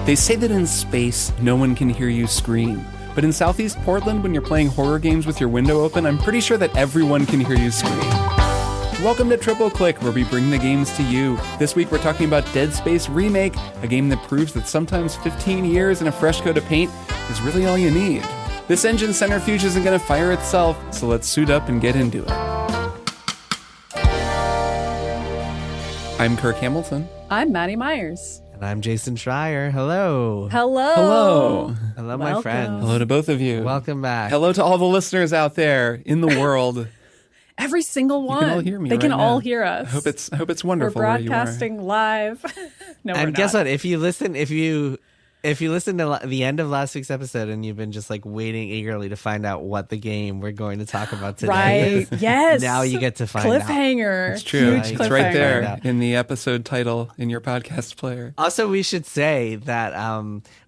They say that in space, no one can hear you scream. But in Southeast Portland, when you're playing horror games with your window open, I'm pretty sure that everyone can hear you scream. Welcome to Triple Click, where we bring the games to you. This week we're talking about Dead Space Remake, a game that proves that sometimes 15 years and a fresh coat of paint is really all you need. This engine centrifuge isn't going to fire itself, so let's suit up and get into it. I'm Kirk Hamilton. I'm Maddy Myers. And I'm Jason Schreier. Hello. Hello. Hello. Hello, my friends. Hello to both of you. Welcome back. Hello to all the listeners out there in the world. Every single one. You can all hear me They right can now. all hear us. I hope it's wonderful. We're where you are. broadcasting live. No, we're And guess not. what? If you listen to the end of last week's episode and you've been just like waiting eagerly to find out what the game we're going to talk about today is, Right. Yes. now you get to find out. Cliffhanger. It's true. Huge It's right there cliffhanger. in the episode title in your podcast player. Also, we should say that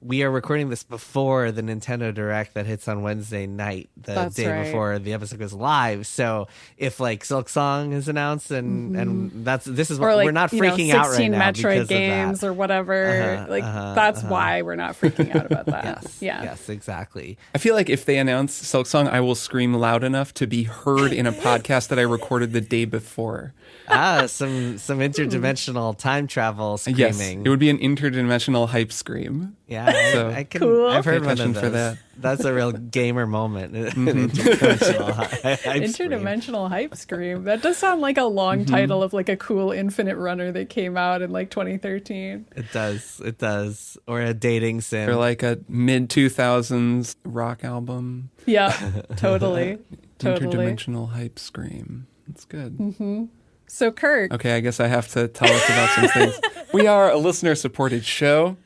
we are recording this before the Nintendo Direct that hits on Wednesday night, the That's day right. before the episode goes live. So if like Silk Song is announced and this is Or what like, we're not you know, freaking out right 16 now Metroid because games of that. or whatever. That's why we're not freaking out about that. Yes, exactly. I feel like if they announce Silk Song, I will scream loud enough to be heard in a podcast that I recorded the day before. Some interdimensional time travel screaming. Yes, it would be an interdimensional hype scream. Yeah, So- I can. Cool. I've heard Pay one of attention those. for that. That's a real gamer moment. Interdimensional hype scream. Interdimensional hype scream. That does sound like a long title of like a cool Infinite Runner that came out in like 2013. It does. Or a dating sim. Or like a mid-2000s rock album. Yeah, totally. Interdimensional hype scream. That's good. So Kirk, Okay, I guess I have to tell us about some things. We are a listener-supported show,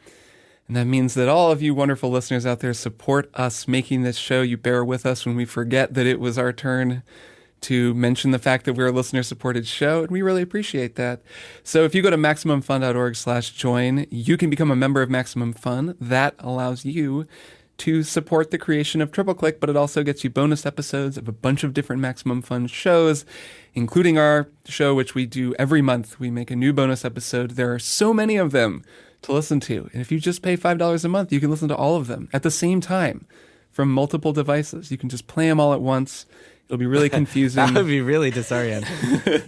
and that means that all of you wonderful listeners out there support us making this show. You bear with us when we forget that it was our turn to mention the fact that we're a listener-supported show, and we really appreciate that. So if you go to MaximumFun.org/join, you can become a member of Maximum Fun. That allows you to support the creation of Triple Click, but it also gets you bonus episodes of a bunch of different Maximum Fun shows, including our show, which we do every month. We make a new bonus episode. There are so many of them to listen to. And if you just pay $5 a month, you can listen to all of them at the same time from multiple devices. You can just play them all at once. It'll be really confusing. That would be really disorienting.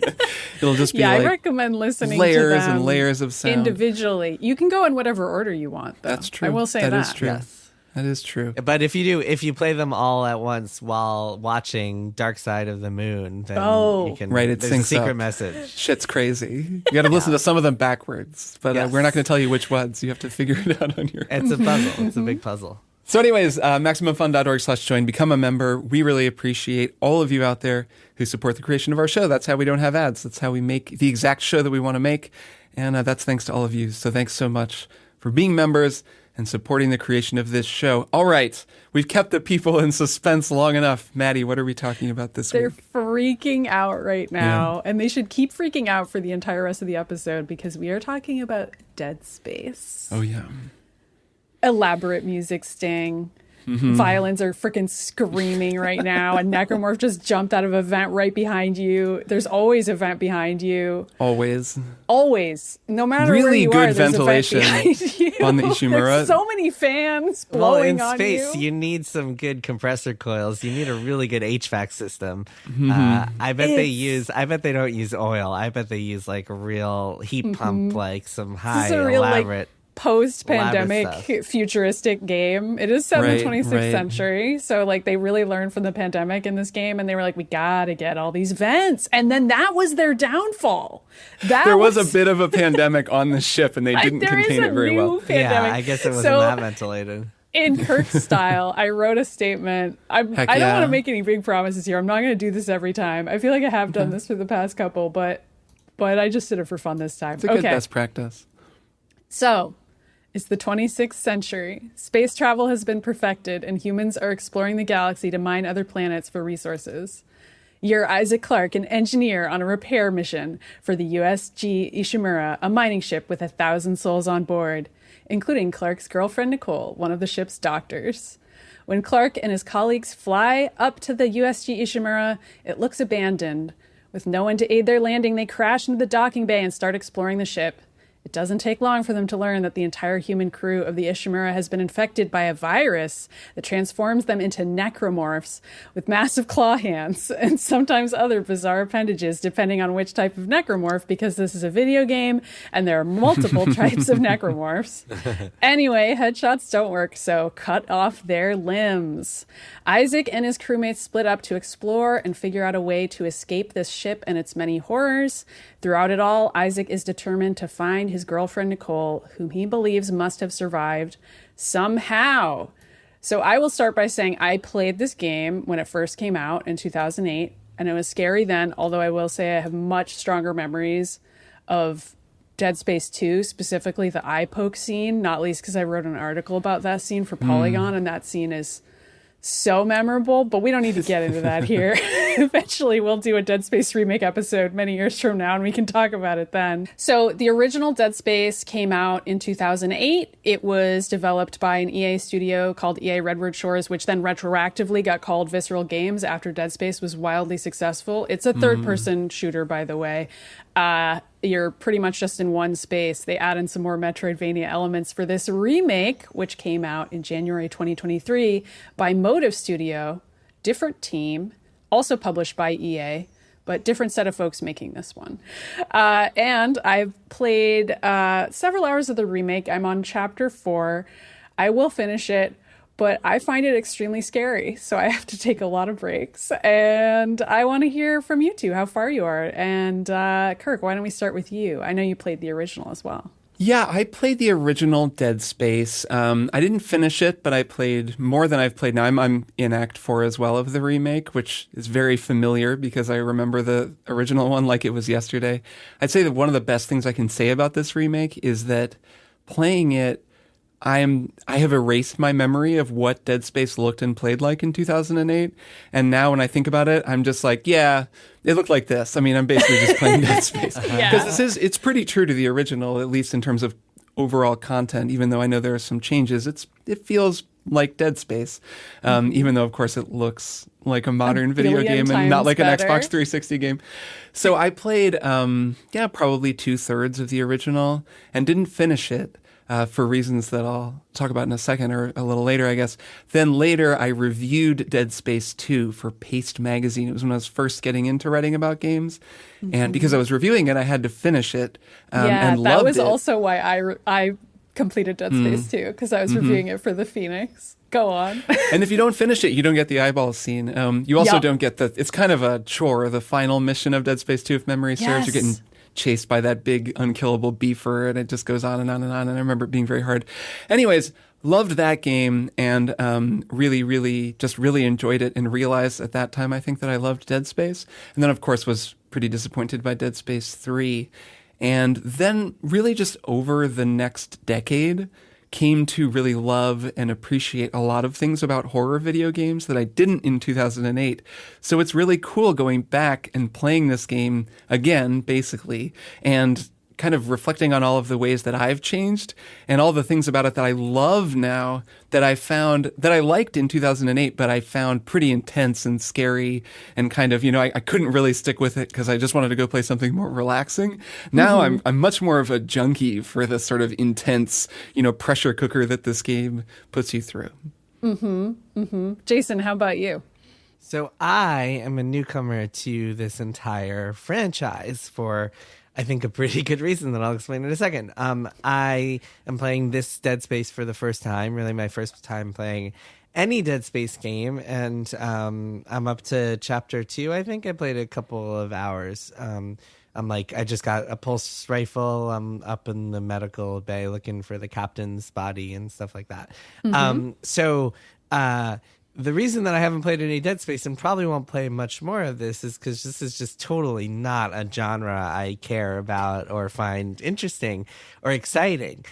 It'll just be I like recommend listening layers to them and layers of sound. individually. You can go in whatever order you want, though. That's true. I will say That that. is true. Yes. That is true. But if you play them all at once while watching Dark Side of the Moon, then you can. Right, it there's a syncs secret up. message. Shit's crazy. You got to listen to some of them backwards, but Yes. we're not going to tell you which ones. You have to figure it out on your own. It's a puzzle. It's a big puzzle. So anyways, MaximumFun.org/join. Become a member. We really appreciate all of you out there who support the creation of our show. That's how we don't have ads. That's how we make the exact show that we want to make. And that's thanks to all of you. So thanks so much for being members and supporting the creation of this show. All right. We've kept the people in suspense long enough. Maddy, what are we talking about this They're week? freaking out right now, and they should keep freaking out for the entire rest of the episode because we are talking about Dead Space. Oh, yeah. Elaborate music sting. Violins are freaking screaming right now. A necromorph just jumped out of a vent right behind you. There's always a vent behind you. Always. Always. No matter where Really you good are, there's ventilation a vent behind you. on the Ishimura. There's so many fans Well, blowing in on space, you. you need some good compressor coils. You need a really good HVAC system. I bet they don't use oil. I bet they use like a real heat pump, like some high This is a real, elaborate. post-pandemic elaborate futuristic game. It is set in the Right, 26th right. century, so like they really learned from the pandemic in this game, and they were like, we gotta get all these vents, and then that was their downfall. There was a bit of a pandemic on the ship, and they didn't there is contain a it very new well. pandemic. Yeah, I guess it wasn't So, that ventilated. in Kirk's style, I wrote a statement. I don't Heck want yeah. to make any big promises here. I'm not going to do this every time. I feel like I have done this for the past couple, but I just did it for fun this time. It's a good best practice. So, it's the 26th century. Space travel has been perfected, and humans are exploring the galaxy to mine other planets for resources. You're Isaac Clarke, an engineer on a repair mission for the USG Ishimura, a mining ship with 1,000 souls on board, including Clarke's girlfriend Nicole, one of the ship's doctors. When Clarke and his colleagues fly up to the USG Ishimura, it looks abandoned. With no one to aid their landing, they crash into the docking bay and start exploring the ship. It doesn't take long for them to learn that the entire human crew of the Ishimura has been infected by a virus that transforms them into necromorphs with massive claw hands and sometimes other bizarre appendages, depending on which type of necromorph, because this is a video game and there are multiple types of necromorphs. Anyway, headshots don't work, so cut off their limbs. Isaac and his crewmates split up to explore and figure out a way to escape this ship and its many horrors. Throughout it all, Isaac is determined to find his girlfriend Nicole, whom he believes must have survived somehow. So I will start by saying I played this game when it first came out in 2008, and it was scary then, although I will say I have much stronger memories of Dead Space 2, specifically the eye poke scene, not least because I wrote an article about that scene for Polygon, and that scene is so memorable, but we don't need to get into that here. Eventually we'll do a Dead Space remake episode many years from now and we can talk about it then. So the original Dead Space came out in 2008. It was developed by an EA studio called EA Redwood Shores, which then retroactively got called Visceral Games after Dead Space was wildly successful. It's a third-person shooter, by the way. You're pretty much just in one space. They add in some more Metroidvania elements for this remake, which came out in January 2023 by Motive Studio, different team, also published by EA, but different set of folks making this one. And I've played several hours of the remake. I'm on chapter 4. I will finish it, but I find it extremely scary, so I have to take a lot of breaks. And I want to hear from you two how far you are. And Kirk, why don't we start with you? I know you played the original as well. Yeah, I played the original Dead Space. I didn't finish it, but I played more than I've played now. I'm in Act 4 as well of the remake, which is very familiar because I remember the original one like it was yesterday. I'd say that one of the best things I can say about this remake is that playing it, I have erased my memory of what Dead Space looked and played like in 2008. And now when I think about it, I'm just like, yeah, it looked like this. I mean, I'm basically just playing Dead Space. Because it's pretty true to the original, at least in terms of overall content, even though I know there are some changes. It feels like Dead Space, even though, of course, it looks like a modern video game and not like an Xbox 360 game. So I played, probably 2/3 of the original and didn't finish it. For reasons that I'll talk about in a second or a little later, I guess. Then later, I reviewed Dead Space 2 for Paste Magazine. It was when I was first getting into writing about games. And because I was reviewing it, I had to finish it and loved it. Yeah, that was also why I completed Dead Space 2, because I was reviewing it for the Phoenix. Go on. And if you don't finish it, you don't get the eyeball scene. You also don't get it's kind of a chore, the final mission of Dead Space 2, if memory serves. You're getting chased by that big unkillable beaver, and it just goes on and on and on. And I remember it being very hard. Anyways, loved that game and really enjoyed it and realized at that time, I think, that I loved Dead Space. And then, of course, was pretty disappointed by Dead Space 3. And then really just over the next decade, came to really love and appreciate a lot of things about horror video games that I didn't in 2008. So it's really cool going back and playing this game again, basically, and kind of reflecting on all of the ways that I've changed and all the things about it that I love now that I found that I liked in 2008, but I found pretty intense and scary and kind of, I couldn't really stick with it because I just wanted to go play something more relaxing. Now I'm much more of a junkie for the sort of intense, pressure cooker that this game puts you through. Jason, how about you? So I am a newcomer to this entire franchise for, I think, a pretty good reason that I'll explain in a second. I am playing this Dead Space for the first time, really my first time playing any Dead Space game, and I'm up to chapter 2. I think I played a couple of hours. I just got a pulse rifle. I'm up in the medical bay looking for the captain's body and stuff like that. The reason that I haven't played any Dead Space and probably won't play much more of this is because this is just totally not a genre I care about or find interesting or exciting.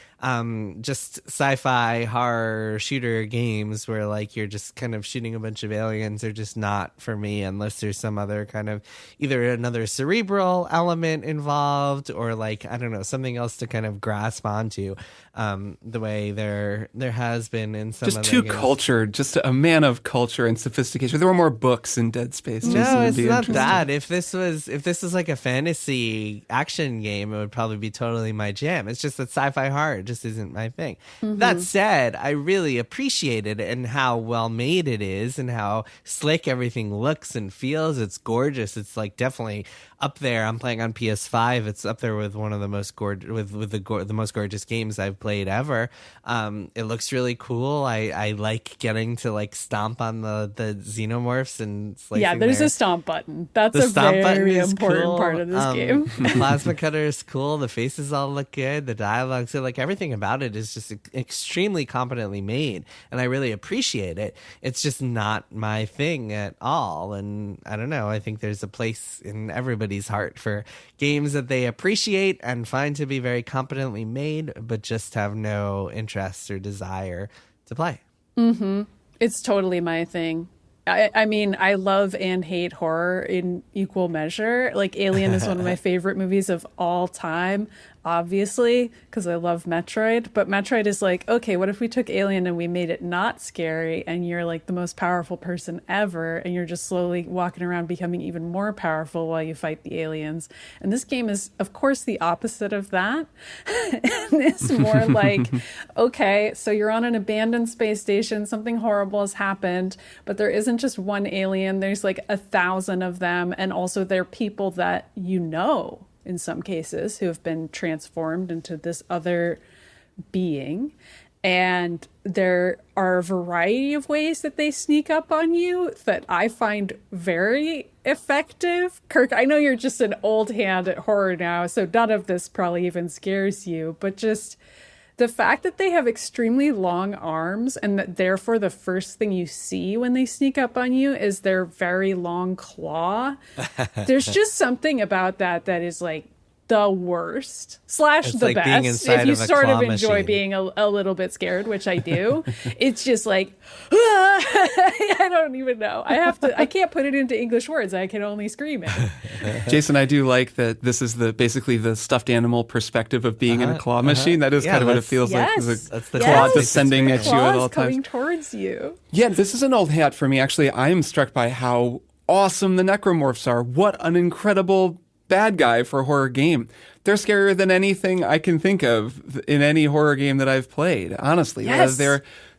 Just sci-fi horror shooter games where you're just kind of shooting a bunch of aliens are just not for me unless there's some other kind of either another cerebral element involved or I don't know, something else to kind of grasp onto, the way there has been in some just other too games. Cultured, just a man of culture and sophistication. There were more books in Dead Space. Jason, No, it'd it's be not interesting. that. If this was like a fantasy action game, it would probably be totally my jam. It's just that sci-fi horror just isn't my thing. That said, I really appreciate it and how well made it is and how slick everything looks and feels. It's gorgeous. It's like definitely up there. I'm playing on PS5. It's up there with one of the most the most gorgeous games I've played ever. It looks really cool. I like getting to like stomp on the xenomorphs and slicing there's their- a stomp button. That's The a stomp button very is important cool. part of this game. The plasma cutter is cool. The faces all look good. The dialogue, so like everything about it is just extremely competently made, and I really appreciate it. It's just not my thing at all, and I don't know. I think there's a place in everybody's heart for games that they appreciate and find to be very competently made, but just have no interest or desire to play. It's totally my thing. I mean, I love and hate horror in equal measure. Like, Alien is one of my favorite movies of all time, obviously, because I love Metroid. But Metroid is like, okay, what if we took Alien and we made it not scary, and you're like the most powerful person ever, and you're just slowly walking around becoming even more powerful while you fight the aliens. And this game is, of course, the opposite of that. And it's more like, okay, so you're on an abandoned space station, something horrible has happened, but there isn't just one alien, there's like 1,000 of them, and also they're people that you know in some cases who have been transformed into this other being. And there are a variety of ways that they sneak up on you that I find very effective. Kirk, I know you're just an old hand at horror now, so none of this probably even scares you, but just the fact that they have extremely long arms and that therefore the first thing you see when they sneak up on you is their very long claw. There's just something about that is like the worst / It's the like being best. inside If you of a sort of claw enjoy machine. being a little bit scared, which I do, it's just like, I don't even know. I can't put it into English words. I can only scream it. Jason, I do like that this is basically the stuffed animal perspective of being in a claw machine. That is Yeah, kind of what it that's- feels like. Yes. Is a That's the claw class descending at you at all Claws coming times. towards you. Yeah, this is an old hat for me. Actually, I am struck by how awesome the Necromorphs are. What an incredible bad guy for a horror game. They're scarier than anything I can think of in any horror game that I've played, honestly. Yes.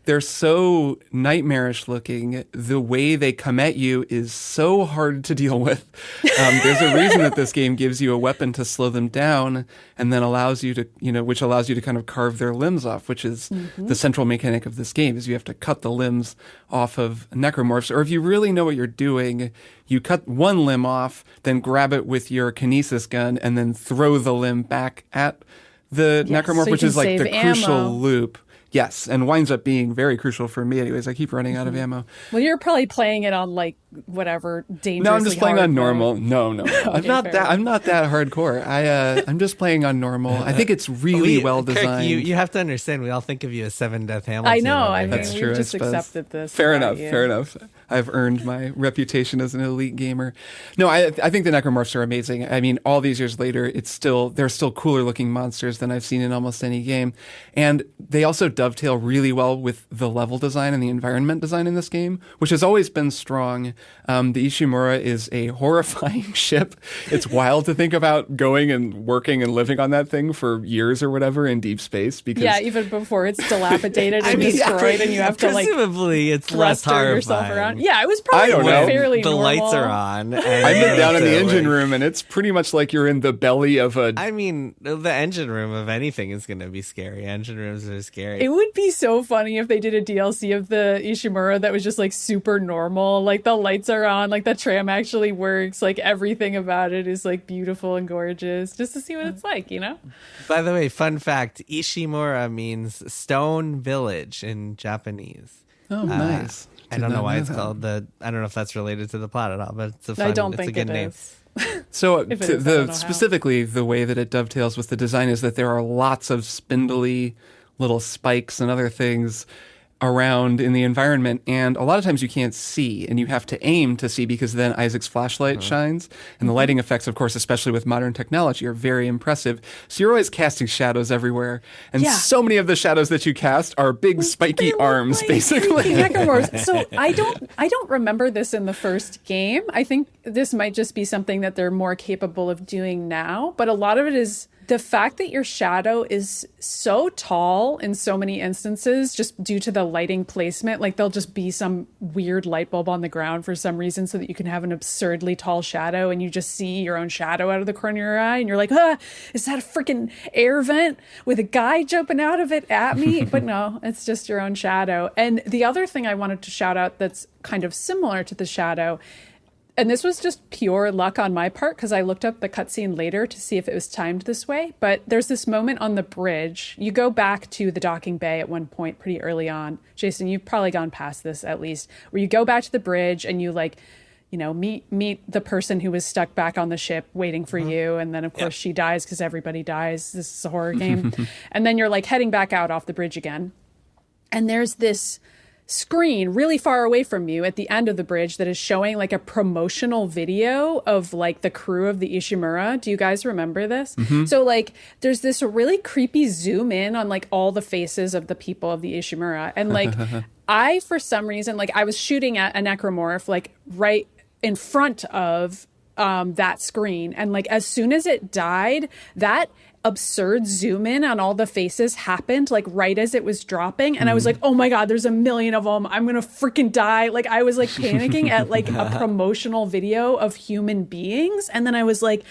They're so nightmarish looking. The way they come at you is so hard to deal with. There's a reason that this game gives you a weapon to slow them down and then allows you to, which allows you to kind of carve their limbs off, which is the central mechanic of this game is you have to cut the limbs off of necromorphs. Or if you really know what you're doing, you cut one limb off, then grab it with your kinesis gun and then throw the limb back at the necromorph, so you which can is like save the crucial ammo. Loop. Yes, and winds up being very crucial for me anyways. I keep running out of ammo. Well, you're probably playing it on like whatever dangerously No, I'm just playing hard on mode. normal. No. I'm not fair. that I'm not that hardcore. I'm just playing on normal. I think it's really well Kirk, designed. you have to understand, we all think of you as Seven Death Hamilton. I know. over I here. mean, That's we've true, I just suppose. accepted this. Fair about enough. you. Fair enough. I've earned my reputation as an elite gamer. No, I think the necromorphs are amazing. I mean, all these years later, they're still cooler looking monsters than I've seen in almost any game, and they also dovetail really well with the level design and the environment design in this game, which has always been strong. The Ishimura is a horrifying ship. It's wild to think about going and working and living on that thing for years or whatever in deep space. Because Yeah, even before it's dilapidated and destroyed, and you have to like presumably it's less thruster horrifying. yourself around. Yeah, it was probably I don't know. fairly The normal. lights are on. I've been down in the engine room. room, and it's pretty much like you're in the belly of a. I mean, the engine room of anything is going to be scary. Engine rooms are scary. It would be so funny if they did a DLC of the Ishimura that was just like super normal. Like the lights are on, like the tram actually works, like everything about it is like beautiful and gorgeous, just to see what it's like, By the way, fun fact, Ishimura means stone village in Japanese. Oh, nice. I don't know why it's called I don't know if that's related to the plot at all, but it's a fun, I don't it's a think good it name. is. So If it is, I don't know how. specifically the way that it dovetails with the design is that there are lots of spindly little spikes and other things around in the environment, and a lot of times you can't see, and you have to aim to see because then Isaac's flashlight shines, and the lighting effects, of course, especially with modern technology, are very impressive. So you're always casting shadows everywhere, and so many of the shadows that you cast are big spiky arms, like basically. Necromorphs. So I don't remember this in the first game. I think this might just be something that they're more capable of doing now, but a lot of it is the fact that your shadow is so tall in so many instances just due to the lighting placement. Like there'll just be some weird light bulb on the ground for some reason so that you can have an absurdly tall shadow and you just see your own shadow out of the corner of your eye and you're like, is that a freaking air vent with a guy jumping out of it at me? But no, it's just your own shadow. And the other thing I wanted to shout out that's kind of similar to the shadow, and this was just pure luck on my part because I looked up the cutscene later to see if it was timed this way. But there's this moment on the bridge. You go back to the docking bay at one point pretty early on. Jason, you've probably gone past this at least, where you go back to the bridge and you meet the person who was stuck back on the ship waiting for you. And then, of course, she dies because everybody dies. This is a horror game. And then you're like heading back out off the bridge again. And there's this screen really far away from you at the end of the bridge that is showing like a promotional video of like the crew of the Ishimura. Do you guys remember this? So like there's this really creepy zoom in on like all the faces of the people of the Ishimura. And like I, for some reason, like I was shooting at a necromorph like right in front of that screen. And like as soon as it died, that absurd zoom in on all the faces happened like right as it was dropping, and I was like, oh my god, there's a million of them, I'm gonna freaking die. Like I was like panicking at like a promotional video of human beings, and then I was like,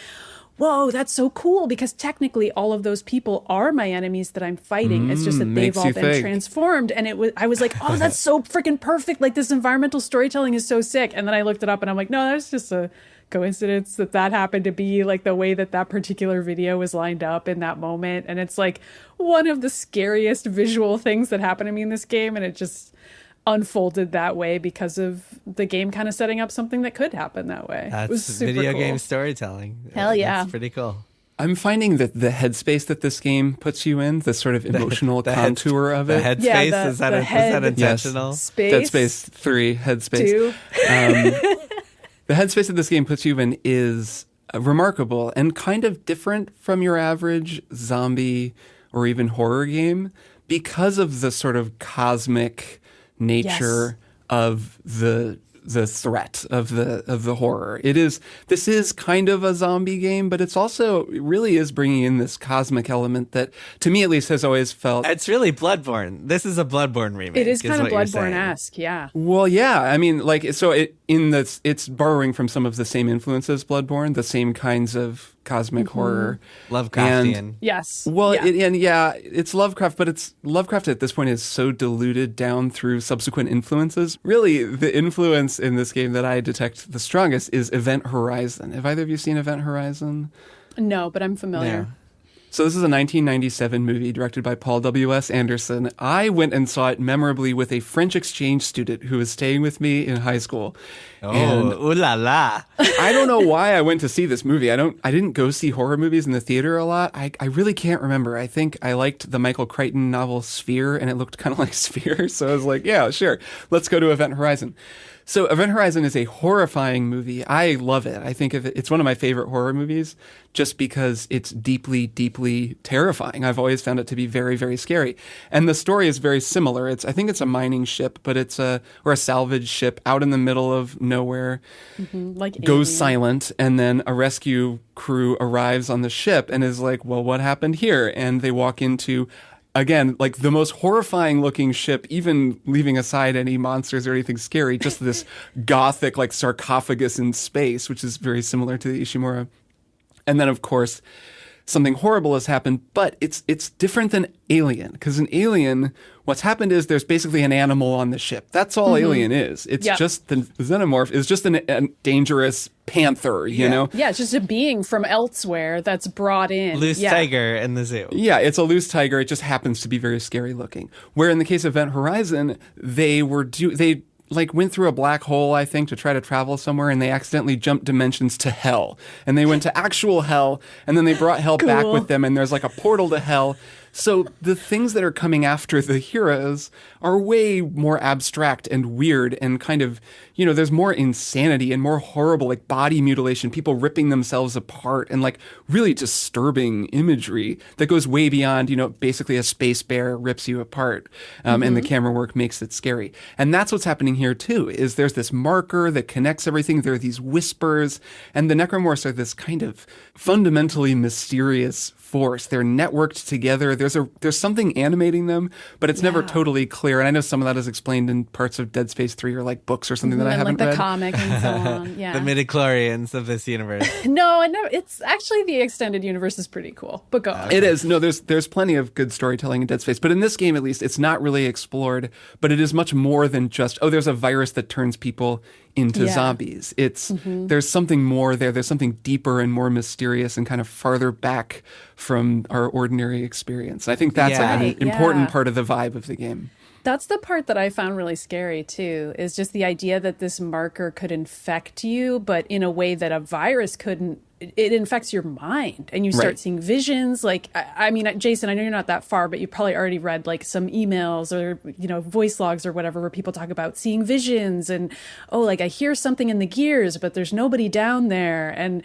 whoa, that's so cool, because technically all of those people are my enemies that I'm fighting. It's just that they've all been transformed. And I was like, oh, that's so freaking perfect. Like this environmental storytelling is so sick. And then I looked it up and I'm like, no, that's just a coincidence that happened to be like the way that particular video was lined up in that moment. And it's like one of the scariest visual things that happened to me in this game. And it just unfolded that way because of the game kind of setting up something that could happen that way. That's it was super video cool. game storytelling. Hell yeah. That's pretty cool. I'm finding that the headspace that this game puts you in, the sort of emotional contour of it. The headspace, is that intentional? Yes. Dead Space 3, headspace. 2. The headspace that this game puts you in is remarkable and kind of different from your average zombie or even horror game because of the sort of cosmic nature of the threat of the horror. This is kind of a zombie game, but it really is bringing in this cosmic element that, to me at least, has always felt. It's really Bloodborne. This is a Bloodborne remake. It is kind of Bloodborne-esque, yeah. Well, yeah. I mean, like, so it's borrowing from some of the same influences, Bloodborne, the same kinds of cosmic horror. Lovecraftian. Yes. Well, it's Lovecraft, but Lovecraft at this point is so diluted down through subsequent influences. Really, the influence in this game that I detect the strongest is Event Horizon. Have either of you seen Event Horizon? No, but I'm familiar. Yeah. So this is a 1997 movie directed by Paul W.S. Anderson. I went and saw it memorably with a French exchange student who was staying with me in high school. Ooh la la. I don't know why I went to see this movie. I didn't go see horror movies in the theater a lot. I really can't remember. I think I liked the Michael Crichton novel Sphere, and it looked kind of like Sphere. So I was like, yeah, sure. Let's go to Event Horizon. So Event Horizon is a horrifying movie. I love it. I think it's one of my favorite horror movies just because it's deeply, deeply terrifying. I've always found it to be very, very scary. And the story is very similar. I think it's a mining ship, but or a salvage ship out in the middle of nowhere, like goes Alien. silent, and then a rescue crew arrives on the ship and is like, well, what happened here? And they walk into, again, like the most horrifying looking ship, even leaving aside any monsters or anything scary, just this gothic like sarcophagus in space, which is very similar to the Ishimura. And then, of course, something horrible has happened, but it's different than Alien, because in Alien, what's happened is there's basically an animal on the ship. That's all Alien is. It's just the xenomorph is just a dangerous panther, you know? Yeah, it's just a being from elsewhere that's brought in. Loose tiger in the zoo. Yeah, it's a loose tiger. It just happens to be very scary looking. Where in the case of Event Horizon, they went through a black hole, I think, to try to travel somewhere, and they accidentally jumped dimensions to hell. And they went to actual hell, and then they brought hell back with them, and there's like a portal to hell So the things that are coming after the heroes are way more abstract and weird and kind of, there's more insanity and more horrible, like body mutilation, people ripping themselves apart and like really disturbing imagery that goes way beyond, basically a space bear rips you apart. And the camera work makes it scary. And that's what's happening here too, is there's this marker that connects everything. There are these whispers, and the necromorphs are this kind of fundamentally mysterious force. They're networked together. There's something animating them, but it's never totally clear. And I know some of that is explained in parts of Dead Space 3 or like books or something that I haven't read. Like the comic and so on. Yeah. The midichlorians of this universe. No, it's actually the extended universe is pretty cool. But go on. It is. No, there's plenty of good storytelling in Dead Space. But in this game, at least, it's not really explored. But it is much more than just, there's a virus that turns people into zombies. It's there's something more there. There's something deeper and more mysterious and kind of farther back from our ordinary experience. I think that's like an important part of the vibe of the game. That's the part that I found really scary too, is just the idea that this marker could infect you, but in a way that a virus couldn't. It infects your mind and you start seeing visions. Like, I mean, Jason, I know you're not that far, but you probably already read like some emails or, voice logs or whatever, where people talk about seeing visions and, like I hear something in the gears, but there's nobody down there. And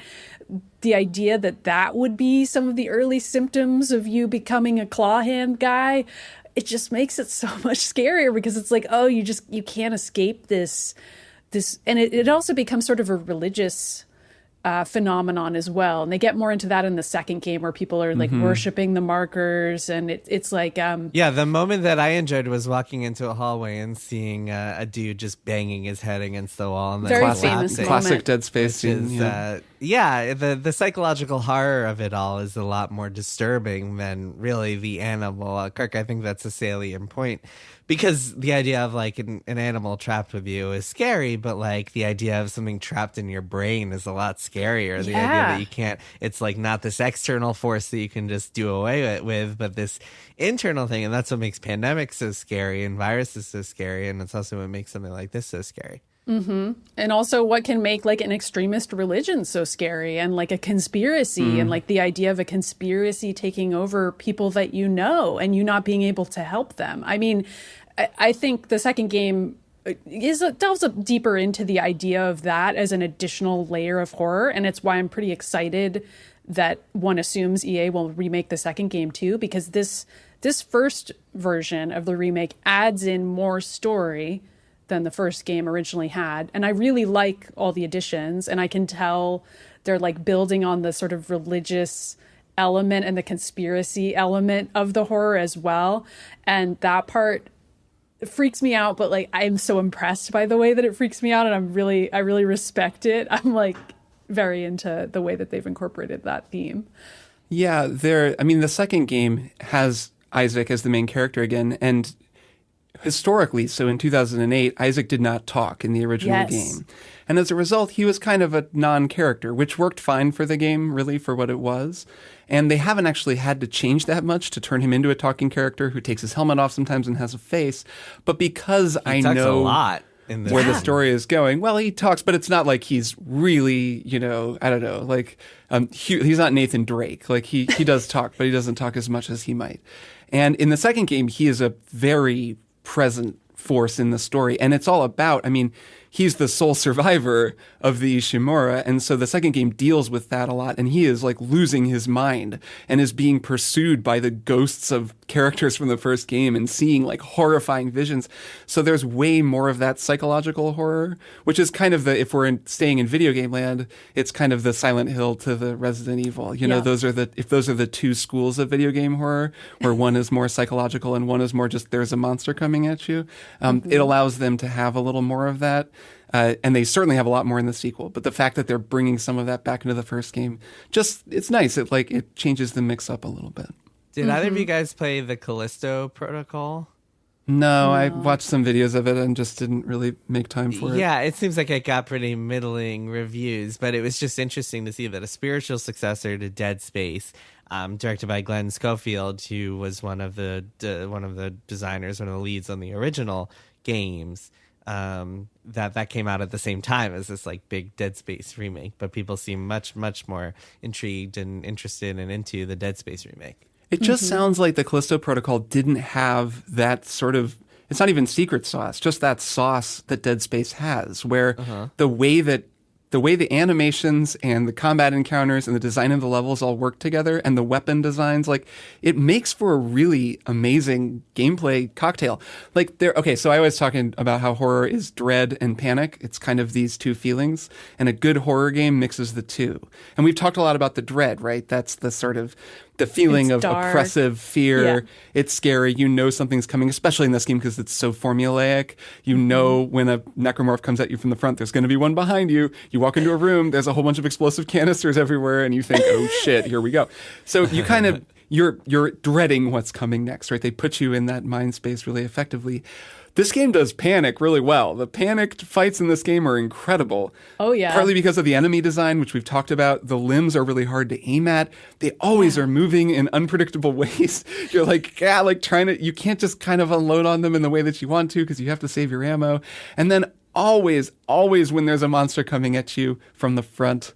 the idea that would be some of the early symptoms of you becoming a claw hand guy, it just makes it so much scarier because it's like, you can't escape this. And it also becomes sort of a religious phenomenon as well, and they get more into that in the second game where people are like worshiping the markers, and it's like the moment that I enjoyed was walking into a hallway and seeing a dude just banging his head against the wall, and then very famous classic Dead Space scene. The psychological horror of it all is a lot more disturbing than really the animal. Kirk, I think that's a salient point. Because the idea of like an animal trapped with you is scary, but like the idea of something trapped in your brain is a lot scarier. The idea that you can't, it's like not this external force that you can just do away with, but this internal thing. And that's what makes pandemics so scary and viruses so scary. And it's also what makes something like this so scary. And also what can make like an extremist religion so scary, and like a conspiracy and like the idea of a conspiracy taking over people that and you not being able to help them. I mean, I think the second game delves up deeper into the idea of that as an additional layer of horror. And it's why I'm pretty excited that one assumes EA will remake the second game too, because this first version of the remake adds in more story than the first game originally had. And I really like all the additions, and I can tell they're like building on the sort of religious element and the conspiracy element of the horror as well. And that part freaks me out, but like I'm so impressed by the way that it freaks me out, and I really respect it. I'm like very into the way that they've incorporated that theme. Yeah, the second game has Isaac as the main character again, and historically, so in 2008, Isaac did not talk in the original game. And as a result, he was kind of a non-character, which worked fine for the game, really, for what it was. And they haven't actually had to change that much to turn him into a talking character who takes his helmet off sometimes and has a face. But because I know a lot where the story is going, well, he talks, but it's not like he's really, I don't know, like he's not Nathan Drake. Like he does talk, but he doesn't talk as much as he might. And in the second game, he is a very present force in the story. And it's all about, he's the sole survivor of the Ishimura. And so the second game deals with that a lot. And he is like losing his mind and is being pursued by the ghosts of characters from the first game and seeing like horrifying visions. So there's way more of that psychological horror, which is kind of if we're staying in video game land, it's kind of the Silent Hill to the Resident Evil. Those are the two schools of video game horror, where one is more psychological and one is more just there's a monster coming at you. It allows them to have a little more of that. And they certainly have a lot more in the sequel. But the fact that they're bringing some of that back into the first game, it's nice. It changes the mix up a little bit. Did either of you guys play the Callisto Protocol? No, I watched some videos of it and just didn't really make time for it. Yeah, it seems like it got pretty middling reviews, but it was just interesting to see that a spiritual successor to Dead Space, directed by Glenn Schofield, who was one of the designers, one of the leads on the original games, that came out at the same time as this like big Dead Space remake. But people seem much more intrigued and interested and into the Dead Space remake. It just sounds like the Callisto Protocol didn't have that sort of, it's not even secret sauce, just that sauce that Dead Space has, where the way the animations and the combat encounters and the design of the levels all work together and the weapon designs, like, it makes for a really amazing gameplay cocktail. Like, okay, so I was talking about how horror is dread and panic. It's kind of these two feelings, and a good horror game mixes the two. And we've talked a lot about the dread, right? That's the sort of the feeling of dark. oppressive fear. Yeah. It's scary. You know something's coming, especially in this game because it's so formulaic. You know when a necromorph comes at you from the front, there's going to be one behind you. You walk into a room, there's a whole bunch of explosive canisters everywhere, and you think, oh shit, here we go. So you kind of, you're dreading what's coming next, right? They put you in that mind space really effectively. This game does panic really well. The panicked fights in this game are incredible. Oh, yeah. Partly because of the enemy design, which we've talked about. The limbs are really hard to aim at. They always are moving in unpredictable ways. You're like, you can't just kind of unload on them in the way that you want to because you have to save your ammo. And then always when there's a monster coming at you from the front,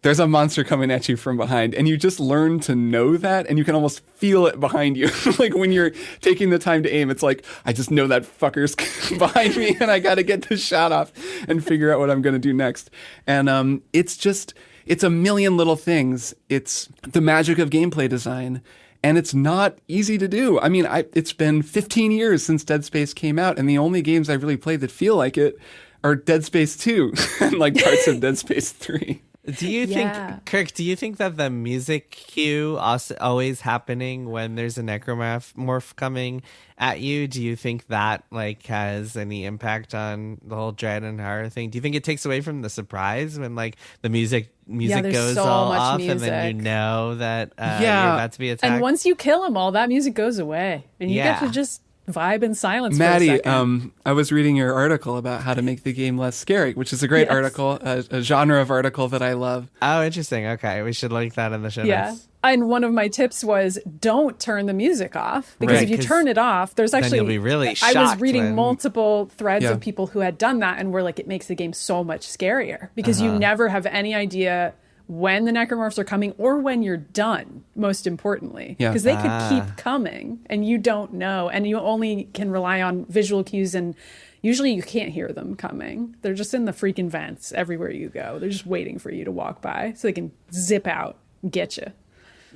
there's a monster coming at you from behind, and you just learn to know that, and you can almost feel it behind you. Like when you're taking the time to aim, it's like, I just know that fucker's behind me, and I got to get this shot off and figure out what I'm going to do next. And it's a million little things. It's the magic of gameplay design, and it's not easy to do. I mean, it's been 15 years since Dead Space came out, and the only games I've really played that feel like it are Dead Space 2 and like parts of Dead Space 3. Do you think, Kirk, do you think that the music cue also always happening when there's a necromorph coming at you? Do you think that like has any impact on the whole dread and horror thing? Do you think it takes away from the surprise when like the music goes so all much off music. And then you know that you're about to be attacked? And once you kill them all, that music goes away. And you get to just vibe in silence Maddy, for a second. I was reading your article about how to make the game less scary, which is a great article, a genre of article that I love. Oh, interesting. Okay, we should link that in the show notes. And one of my tips was don't turn the music off, because if you turn it off, there's actually, then you'll be really shocked. I was reading multiple threads of people who had done that and were like, it makes the game so much scarier because you never have any idea when the necromorphs are coming or when you're done, most importantly, because they could keep coming and you don't know, and you only can rely on visual cues, and usually you can't hear them coming. They're just in the freaking vents everywhere you go. They're just waiting for you to walk by so they can zip out and get you.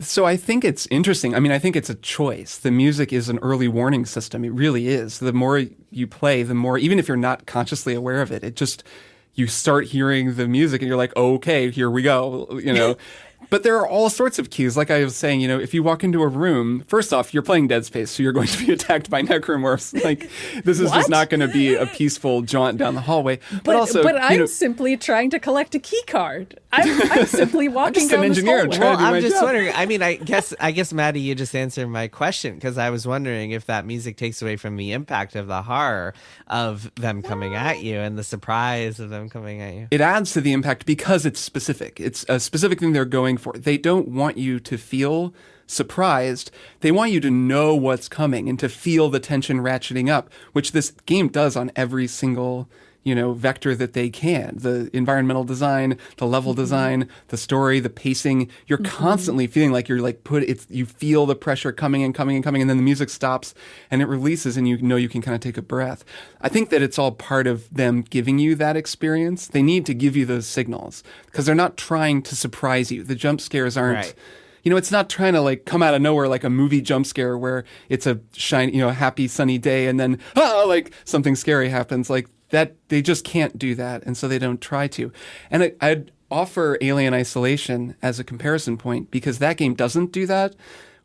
So I think it's interesting. I mean, I think it's a choice. The music is an early warning system. It really is. The more you play, the more, even if you're not consciously aware of it, it just, you start hearing the music and you're like, oh, okay, here we go, you know. But there are all sorts of cues. Like I was saying, you know, if you walk into a room, first off, you're playing Dead Space, so you're going to be attacked by necromorphs. Like, this is just not going to be a peaceful jaunt down the hallway. But I'm simply trying to collect a key card. I'm simply walking down this hallway. I'm just wondering. I mean, I guess, Maddy, you just answered my question, because I was wondering if that music takes away from the impact of the horror of them coming at you and the surprise of them coming at you. It adds to the impact because it's specific. It's a specific thing they're going for. They don't want you to feel surprised. They want you to know what's coming and to feel the tension ratcheting up, which this game does on every single, you know, vector that they can. The environmental design, the level design, the story, the pacing. You're constantly feeling like you're like you feel the pressure coming and coming and coming, and then the music stops and it releases and you know you can kind of take a breath. I think that it's all part of them giving you that experience. They need to give you those signals because they're not trying to surprise you. The jump scares aren't... Right. You know, it's not trying to like come out of nowhere like a movie jump scare where it's a shiny, you know, happy sunny day and then like something scary happens. Like that, they just can't do that, and so they don't try to. And I'd offer Alien Isolation as a comparison point because that game doesn't do that,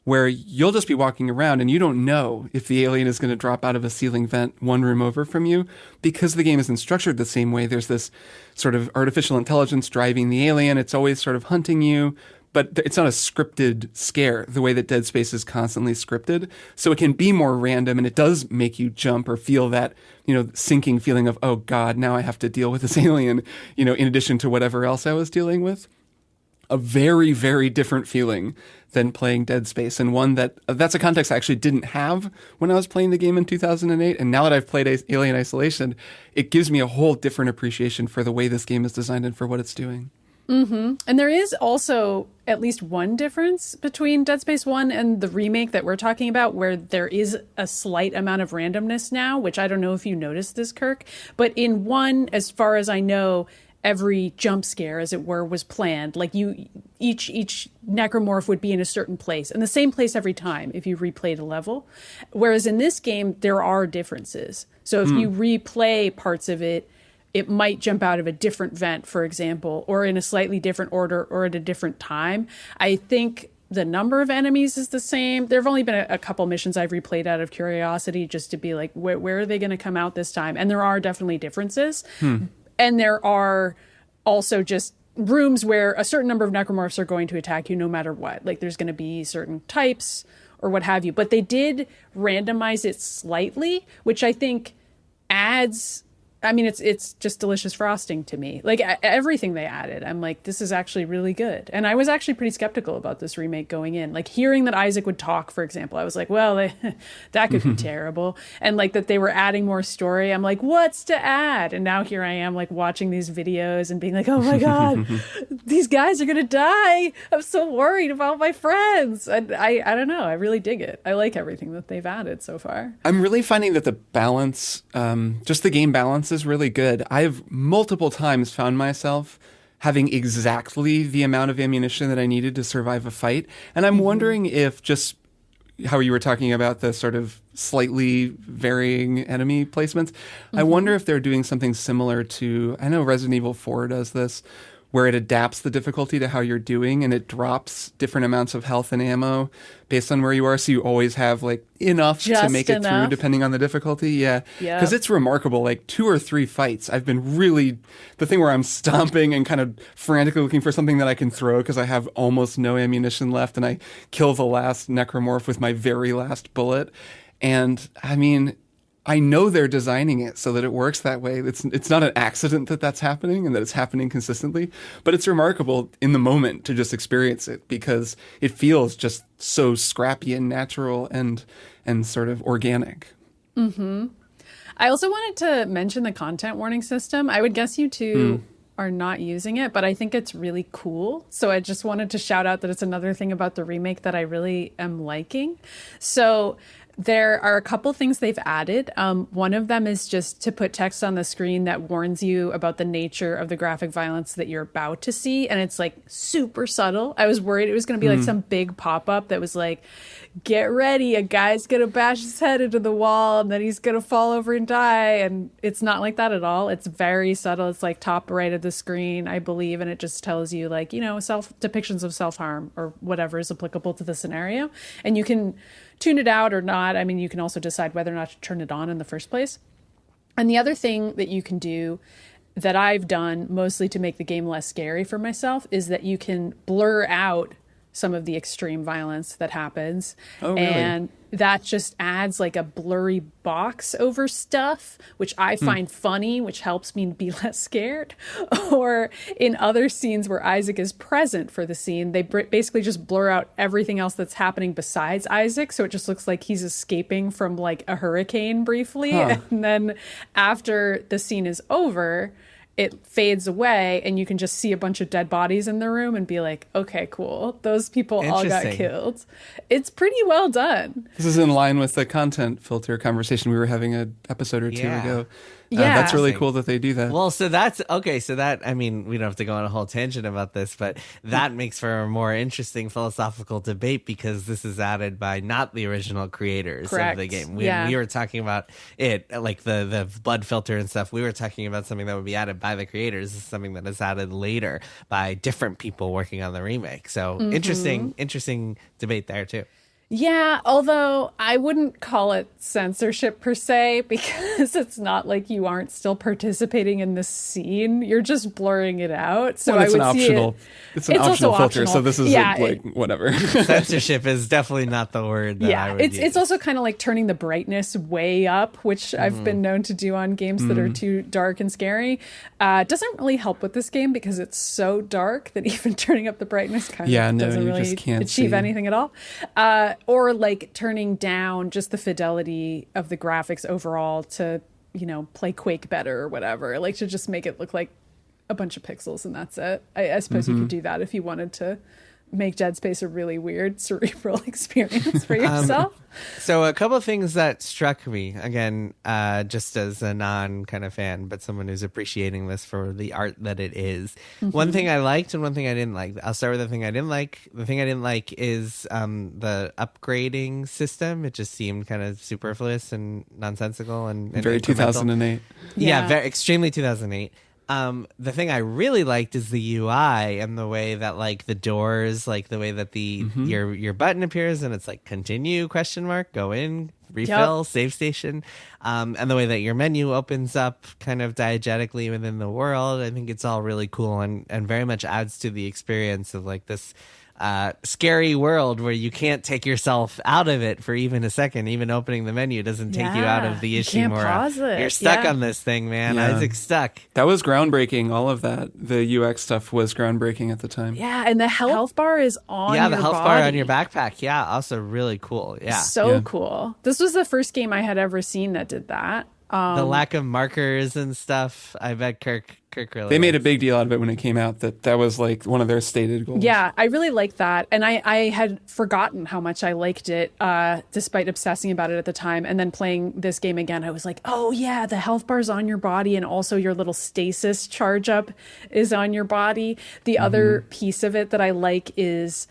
where you'll just be walking around and you don't know if the alien is going to drop out of a ceiling vent one room over from you because the game isn't structured the same way. There's this sort of artificial intelligence driving the alien. It's always sort of hunting you. But it's not a scripted scare the way that Dead Space is constantly scripted. So it can be more random, and it does make you jump or feel that, you know, sinking feeling of, oh God, now I have to deal with this alien, you know, in addition to whatever else I was dealing with. A very, very different feeling than playing Dead Space, and one that's a context I actually didn't have when I was playing the game in 2008. And now that I've played Alien Isolation, it gives me a whole different appreciation for the way this game is designed and for what it's doing. And there is also at least one difference between Dead Space 1 and the remake that we're talking about, where there is a slight amount of randomness now, which I don't know if you noticed this, Kirk. But in 1, as far as I know, every jump scare, as it were, was planned. Like each necromorph would be in a certain place, and the same place every time if you replayed a level. Whereas in this game, there are differences. So if you replay parts of it, it might jump out of a different vent, for example, or in a slightly different order or at a different time. I think the number of enemies is the same. There have only been a couple missions I've replayed out of curiosity just to be like, where are they going to come out this time? And there are definitely differences. And there are also just rooms where a certain number of necromorphs are going to attack you no matter what. Like there's going to be certain types or what have you. But they did randomize it slightly, which I think adds... I mean, it's just delicious frosting to me. Like everything they added, I'm like, this is actually really good. And I was actually pretty skeptical about this remake going in. Like hearing that Isaac would talk, for example, I was like, well, that could be terrible. And like that they were adding more story. I'm like, what's to add? And now here I am like watching these videos and being like, oh my God, these guys are going to die. I'm so worried about my friends. And I don't know. I really dig it. I like everything that they've added so far. I'm really finding that the balance, just the game balance is really good. I've multiple times found myself having exactly the amount of ammunition that I needed to survive a fight. And I'm wondering if just how you were talking about the sort of slightly varying enemy placements, I wonder if they're doing something similar to, I know Resident Evil 4 does this, where it adapts the difficulty to how you're doing and it drops different amounts of health and ammo based on where you are. So you always have like enough just to make it through depending on the difficulty. Yeah. Because it's remarkable. Like 2 or 3 fights, I've been really the thing where I'm stomping and kind of frantically looking for something that I can throw because I have almost no ammunition left and I kill the last necromorph with my very last bullet. And I mean, I know they're designing it so that it works that way. It's not an accident that that's happening and that it's happening consistently, but it's remarkable in the moment to just experience it because it feels just so scrappy and natural and sort of organic. I also wanted to mention the content warning system. I would guess you two are not using it, but I think it's really cool. So I just wanted to shout out that it's another thing about the remake that I really am liking. So there are a couple things they've added. One of them is just to put text on the screen that warns you about the nature of the graphic violence that you're about to see. And it's like super subtle. I was worried it was going to be like some big pop-up that was like, get ready, a guy's going to bash his head into the wall and then he's going to fall over and die. And it's not like that at all. It's very subtle. It's like top right of the screen, I believe. And it just tells you like, you know, depictions of self-harm or whatever is applicable to the scenario. And you can tune it out or not. I mean, you can also decide whether or not to turn it on in the first place. And the other thing that you can do that I've done mostly to make the game less scary for myself is that you can blur out some of the extreme violence that happens. Oh, really? And that just adds like a blurry box over stuff, which I find funny, which helps me be less scared. Or in other scenes where Isaac is present for the scene, they basically just blur out everything else that's happening besides Isaac. So it just looks like he's escaping from like a hurricane briefly. And then after the scene is over, it fades away and you can just see a bunch of dead bodies in the room and be like, okay, cool. Those people all got killed. It's pretty well done. This is in line with the content filter conversation we were having an episode or two ago. That's really cool that they do that. Well, so that's okay. So that, I mean, we don't have to go on a whole tangent about this, but that makes for a more interesting philosophical debate because this is added by not the original creators of the game. We were talking about it, like the blood filter and stuff. We were talking about something that would be added by the creators. This is something that is added later by different people working on the remake. So interesting debate there too. Yeah, although I wouldn't call it censorship per se, because it's not like you aren't still participating in the scene. You're just blurring it out. So it's I would an optional. It's an optional filter. So this is like whatever. Censorship is definitely not the word that I would use. It's also kind of like turning the brightness way up, which I've been known to do on games that are too dark and scary. It doesn't really help with this game because it's so dark that even turning up the brightness kind of doesn't really achieve anything at all. Or like turning down just the fidelity of the graphics overall to, you know, play Quake better or whatever, like to just make it look like a bunch of pixels and that's it. I suppose you could do that if you wanted to make Dead Space a really weird cerebral experience for yourself. So a couple of things that struck me, again, just as a non kind of fan, but someone who's appreciating this for the art that it is. One thing I liked and one thing I didn't like. I'll start with the thing I didn't like. The thing I didn't like is the upgrading system. It just seemed kind of superfluous and nonsensical and very incremental. 2008. Yeah, very extremely 2008. The thing I really liked is the UI and the way that like the doors, like the way that the your button appears and it's like continue ? Go in, refill, save station, and the way that your menu opens up kind of diegetically within the world. I think it's all really cool and very much adds to the experience of like this scary world where you can't take yourself out of it for even a second. Even opening the menu doesn't take you out of the Ishimura. You can't pause it. You're stuck on this thing, man. Yeah. Isaac's stuck. That was groundbreaking. All of that. The UX stuff was groundbreaking at the time. Yeah, and the health bar is on your the health body. bar on your backpack. Yeah, also really cool. Yeah. So cool. This was the first game I had ever seen that did that. The lack of markers and stuff. I bet Kirk really They made a likes. big deal out of it when it came out, that was like one of their stated goals. Yeah, I really liked that. And I had forgotten how much I liked it, despite obsessing about it at the time. And then playing this game again, I was like, oh yeah, the health bar's on your body and also your little stasis charge up is on your body. The other piece of it that I like is,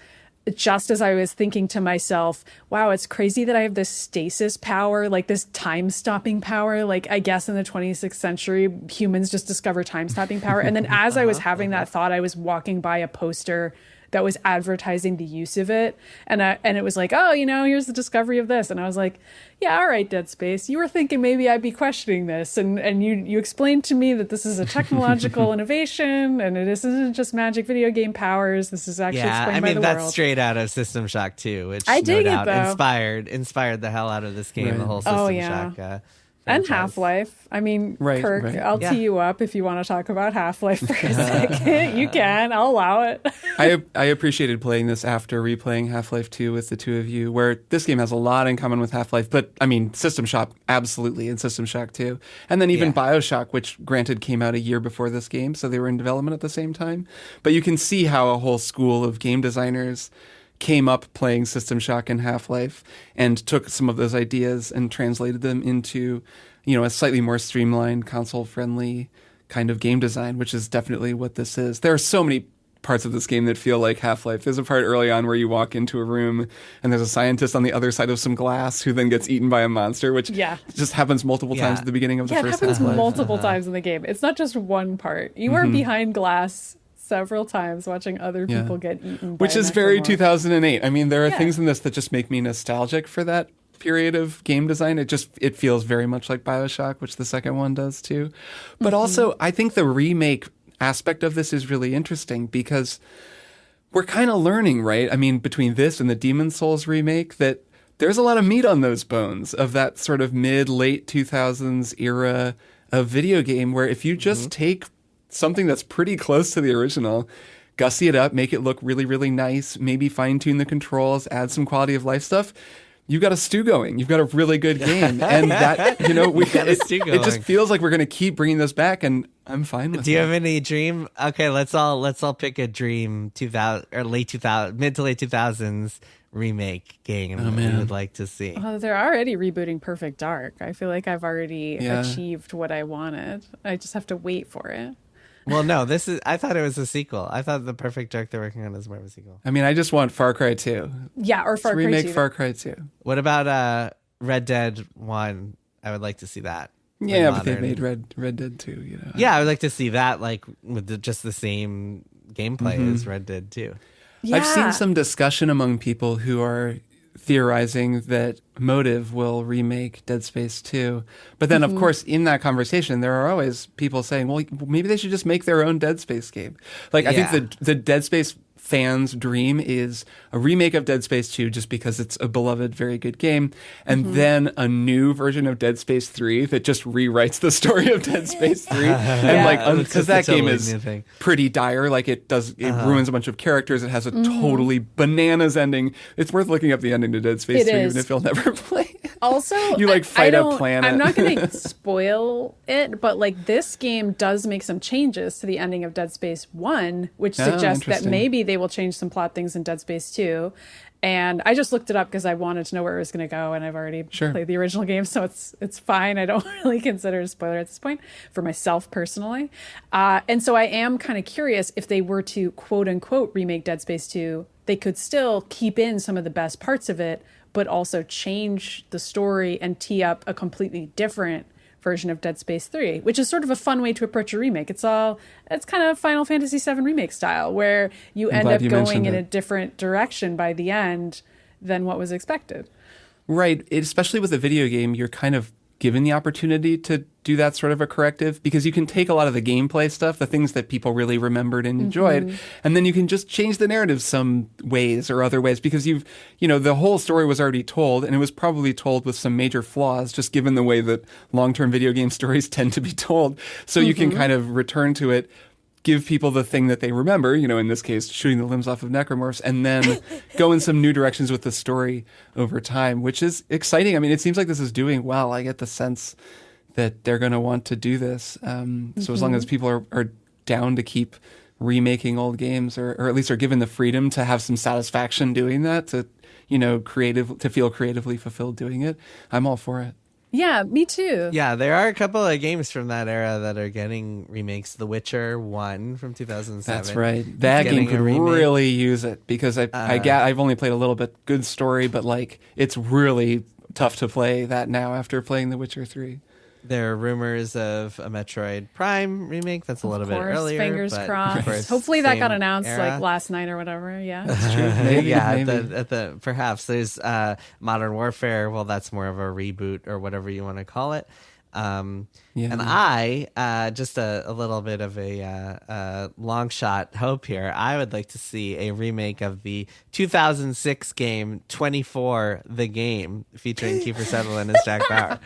just as I was thinking to myself, wow, it's crazy that I have this stasis power, like this time-stopping power. Like, I guess in the 26th century, humans just discover time-stopping power. And then as I was having that thought, I was walking by a poster that was advertising the use of it. And it was like, oh, here's the discovery of this. And I was like, yeah, all right, Dead Space. You were thinking maybe I'd be questioning this. And you explained to me that this is a technological innovation and it isn't just magic video game powers. This is actually explained by the that's world. straight out of System Shock 2, which I dig no it, doubt though. inspired the hell out of this game, Right. the whole System Oh, yeah. Shock And franchise. Half-Life. I mean, Right, Kirk, right. I'll tee you up if you want to talk about Half-Life for a second. You can. I'll allow it. I appreciated playing this after replaying Half-Life 2 with the two of you, where this game has a lot in common with Half-Life, but I mean, System Shock, absolutely, and System Shock 2. And then even BioShock, which granted came out a year before this game, so they were in development at the same time. But you can see how a whole school of game designers came up playing System Shock and Half-Life and took some of those ideas and translated them into, a slightly more streamlined, console-friendly kind of game design, which is definitely what this is. There are so many parts of this game that feel like Half-Life. There's a part early on where you walk into a room and there's a scientist on the other side of some glass who then gets eaten by a monster, which just happens multiple times at the beginning of the It first happens Half-Life. multiple times in the game. It's not just one part. You are behind glass several times watching other people get eaten by Which a is very necromorph. 2008. I mean, there are Yeah. things in this that just make me nostalgic for that period of game design. It feels very much like BioShock, which the second one does too. But also, I think the remake aspect of this is really interesting because we're kind of learning, right? I mean, between this and the Demon's Souls remake, that there's a lot of meat on those bones of that sort of mid-late 2000s era of video game where if you just take something that's pretty close to the original, gussy it up, make it look really, really nice, maybe fine-tune the controls, add some quality of life stuff, you've got a stew going. You've got a really good game. And that, it just feels like we're going to keep bringing this back, and I'm fine with it. Do you have any dream? Okay, let's all pick a dream 2000 or mid to late 2000s remake game that we would like to see. Well, they're already rebooting Perfect Dark. I feel like I've already achieved what I wanted. I just have to wait for it. Well, no, I thought it was a sequel. I thought the Perfect Dark they're working on is more of a sequel. I mean, I just want Far Cry 2. Yeah, or Far Cry 2. Remake Far Cry 2. What about Red Dead 1? I would like to see that. Yeah, but they made Red Dead 2, Yeah, I would like to see that, like, with just the same gameplay as Red Dead 2. Yeah. I've seen some discussion among people who are theorizing that Motive will remake Dead Space 2. But then, of course, in that conversation, there are always people saying, well, maybe they should just make their own Dead Space game. Like, I think the Dead Space fans' dream is a remake of Dead Space 2 just because it's a beloved, very good game, and then a new version of Dead Space 3 that just rewrites the story of Dead Space 3. And because that game is pretty dire, like it ruins a bunch of characters. It has a totally bananas ending. It's worth looking up the ending to Dead Space 3 even if you'll never play it. Also, You like fight a planet. I'm not going to spoil it, but like this game does make some changes to the ending of Dead Space 1, which suggests that maybe they will change some plot things in Dead Space 2. And I just looked it up because I wanted to know where it was going to go, and I've already played the original game, so it's fine. I don't really consider it a spoiler at this point for myself personally. And so I am kind of curious if they were to quote unquote remake Dead Space 2, they could still keep in some of the best parts of it, but also change the story and tee up a completely different version of Dead Space 3, which is sort of a fun way to approach a remake. It's kind of Final Fantasy VII Remake style, where you end up going in a different direction by the end than what was expected. Right. Especially with a video game, you're kind of given the opportunity to do that sort of a corrective, because you can take a lot of the gameplay stuff, the things that people really remembered and enjoyed, and then you can just change the narrative some ways or other ways, because the whole story was already told, and it was probably told with some major flaws, just given the way that long-term video game stories tend to be told. So you can kind of return to it, give people the thing that they remember, in this case, shooting the limbs off of necromorphs, and then go in some new directions with the story over time, which is exciting. I mean, it seems like this is doing well. I get the sense that they're going to want to do this. So as long as people are down to keep remaking old games, or at least are given the freedom to have some satisfaction doing that, to feel creatively fulfilled doing it, I'm all for it. Yeah, me too. Yeah, there are a couple of games from that era that are getting remakes. The Witcher 1 from 2007. That's right. That game could really use it, because I've only played a little bit. Good story, but like it's really tough to play that now after playing The Witcher 3. There are rumors of a Metroid Prime remake that's a little bit earlier. Fingers crossed. Hopefully that got announced like last night or whatever. Yeah, that's true. Maybe. At the perhaps there's Modern Warfare. Well, that's more of a reboot or whatever you want to call it. And I just a little bit of a long shot hope here. I would like to see a remake of the 2006 game 24 The Game, featuring Kiefer Sutherland as Jack Bauer.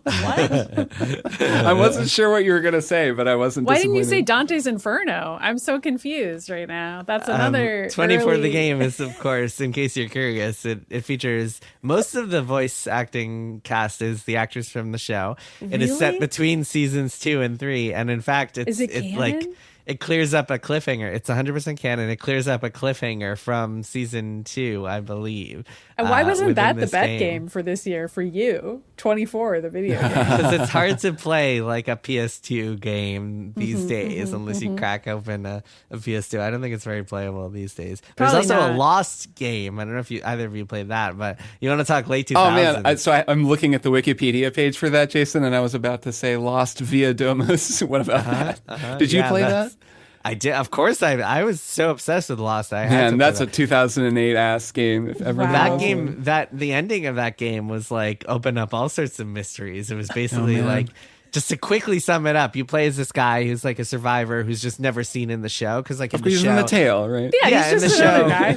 What? I wasn't sure what you were going to say, but I wasn't. Why didn't you say Dante's Inferno? I'm so confused right now. That's another 24 The Game is, of course, in case you're curious, it features most of the voice acting cast is the actors from the show. It is set between seasons 2 and 3, and in fact, it's like it clears up a cliffhanger. It's 100% canon. It clears up a cliffhanger from season 2, I believe. And why wasn't that the bet game for this year for you? 24, the video game. Because it's hard to play like a PS2 game these days unless you crack open a PS2. I don't think it's very playable these days. There's also a Lost game. I don't know if either of you played that, but you want to talk late 2000s. Oh man, I'm looking at the Wikipedia page for that, Jason, and I was about to say Lost Via Domus. What about that? Did you play that? I did. Of course, I was so obsessed with Lost. That's a 2008 ass game. If ever that game, the ending of that game was like open up all sorts of mysteries. It was basically like, just to quickly sum it up, you play as this guy who's like a survivor who's just never seen in the show, because like he's in the tail, right? Yeah, he's just another guy.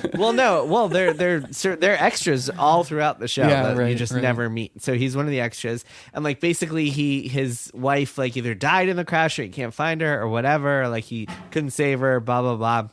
They're extras all throughout the show that you just never meet. So he's one of the extras, and like basically his wife like either died in the crash or he can't find her or whatever, or like he couldn't save her, blah blah blah.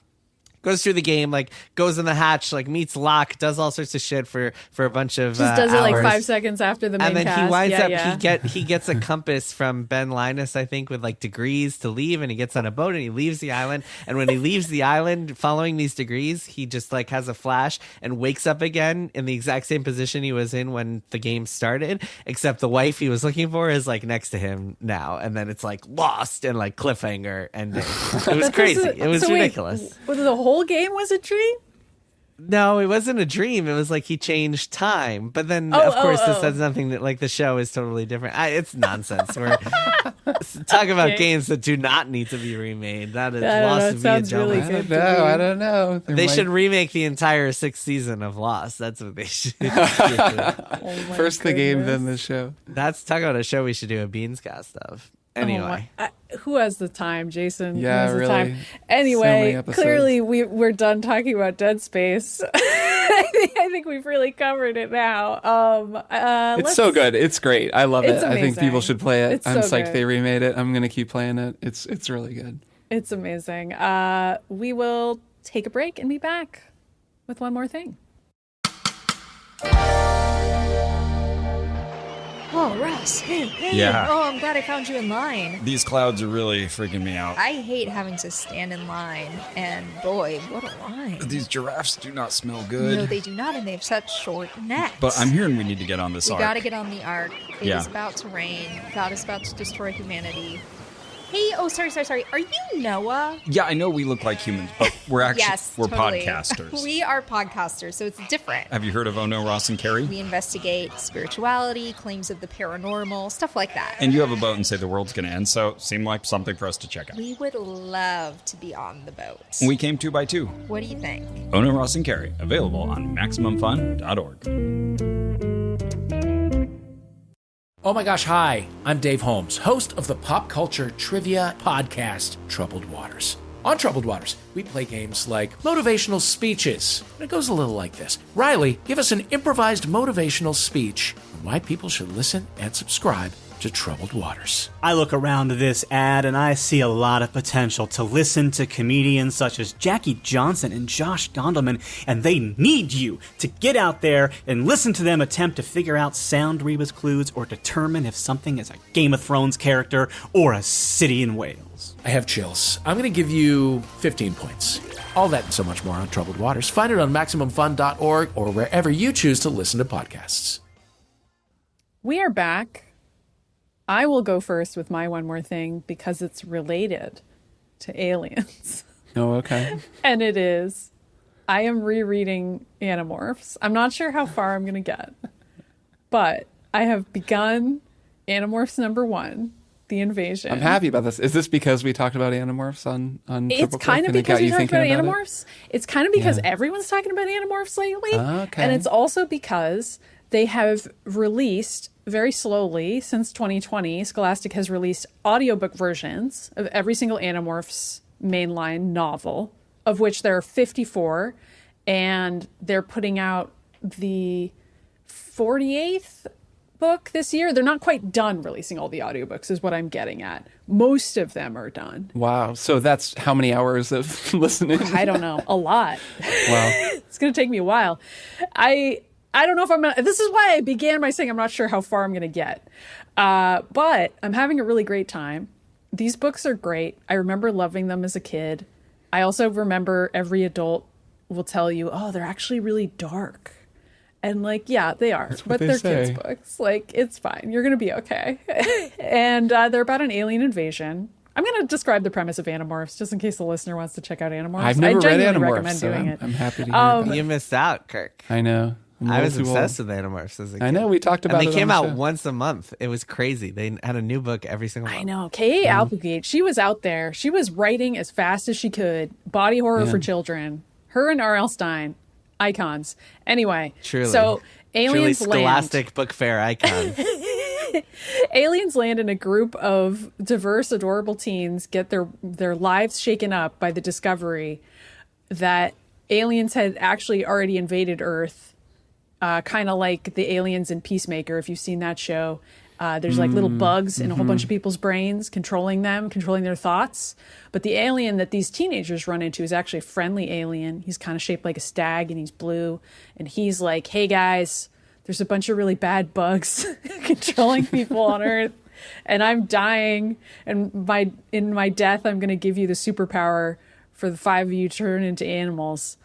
Goes through the game, like goes in the hatch, like meets Locke, does all sorts of shit for a bunch of just does it hours. like 5 seconds after the main and then cast. he winds up he gets a compass from Ben Linus, I think, with like degrees to leave, and he gets on a boat and he leaves the island. And when he leaves the island following these degrees, he just like has a flash and wakes up again in the exact same position he was in when the game started, except the wife he was looking for is like next to him now. And then it's like Lost and like cliffhanger ending. It was crazy. It was ridiculous. Was the whole game was a dream? No, it wasn't a dream. It was like he changed time. But then, of course, this has nothing that, like, the show is totally different. It's nonsense. We're talking about games that do not need to be remade. That is Lost via Domus. Really good. I don't know. They should remake the entire 6th season of Lost. That's what they should do. First the game, then the show. That's talking about a show we should do a Beans cast of. Anyway. Who has the time, Jason? Yeah, who has really. The time? Anyway, So clearly we're done talking about Dead Space. I think we've really covered it now. It's so good. It's great. I love it. Amazing. I think people should play it. I'm psyched good. they remade it. I'm going to keep playing it. It's really good. It's amazing. We will take a break and be back with one more thing. us. Hey, Yeah. oh, I'm glad I found you in line. These clouds are really freaking me out. I hate having to stand in line, and boy, what a line. These giraffes do not smell good. No, they do not, and they have such short necks. But I'm hearing we need to get on this We arc. gotta get on the arc. It Yeah. is about to rain. God is about to destroy humanity. Hey, oh, sorry. Are you Noah? Yeah, I know we look like humans, but we're actually Yes, we're totally. podcasters. We are podcasters, so it's different. Have you heard of Ono, Ross, and Carrie? We investigate spirituality, claims of the paranormal, stuff like that. And you have a boat and say the world's going to end, so it seemed like something for us to check out. We would love to be on the boat. We came 2 by 2. What do you think? Ono, Ross, and Carrie, available on MaximumFun.org. Oh my gosh, hi. I'm Dave Holmes, host of the pop culture trivia podcast, Troubled Waters. On Troubled Waters, we play games like motivational speeches. It goes a little like this. Riley, give us an improvised motivational speech on why people should listen and subscribe to Troubled Waters. I look around this ad and I see a lot of potential to listen to comedians such as Jackie Johnson and Josh Gondelman, and they need you to get out there and listen to them attempt to figure out sound rebus clues or determine if something is a Game of Thrones character or a city in Wales. I have chills. I'm going to give you 15 points. All that and so much more on Troubled Waters. Find it on MaximumFun.org or wherever you choose to listen to podcasts. We are back. I will go first with my one more thing because it's related to aliens. Oh, okay. And it is, I am rereading Animorphs. I'm not sure how far I'm going to get, but I have begun Animorphs #1, The Invasion. I'm happy about this. Is this because we talked about Animorphs on It's Triple kind of Click and it because got we you talked about thinking Animorphs. It's kind of because Yeah. everyone's talking about Animorphs lately. Okay. And it's also because they have released very slowly since 2020. Scholastic has released audiobook versions of every single Animorphs mainline novel, of which there are 54. And they're putting out the 48th book this year. They're not quite done releasing all the audiobooks is what I'm getting at. Most of them are done. Wow. So that's how many hours of listening? I don't know. A lot. Wow. It's going to take me a while. I don't know if I'm going to... This is why I began by saying I'm not sure how far I'm going to get. But I'm having a really great time. These books are great. I remember loving them as a kid. I also remember every adult will tell you, oh, they're actually really dark. And like, yeah, they are. But they they're say. kids' books. Like, it's fine. You're going to be okay. And they're about an alien invasion. I'm going to describe the premise of Animorphs just in case the listener wants to check out Animorphs. I've never read genuinely Animorphs, recommend so doing I'm, it. I'm happy to hear about it. You missed out, Kirk. I know. I'm I old was too old. obsessed with Animorphs as a kid. I know. We talked about and it. they came on the out show. once a month. It was crazy. They had a new book every single month. I know. K.A. Applegate, she was out there. She was writing as fast as she could. Body horror for children. Her and R.L. Stein, icons. Anyway, Truly. so Truly aliens land. scholastic book fair icon. Aliens land and a group of diverse, adorable teens get their lives shaken up by the discovery that aliens had actually already invaded Earth, kind of like the aliens in Peacemaker, if you've seen that show. There's like little bugs in a whole bunch of people's brains controlling them, controlling their thoughts. But the alien that these teenagers run into is actually a friendly alien. He's kind of shaped like a stag and he's blue. And he's like, hey guys, there's a bunch of really bad bugs controlling people on Earth. And I'm dying. And in my death, I'm going to give you the superpower for the 5 of you to turn into animals.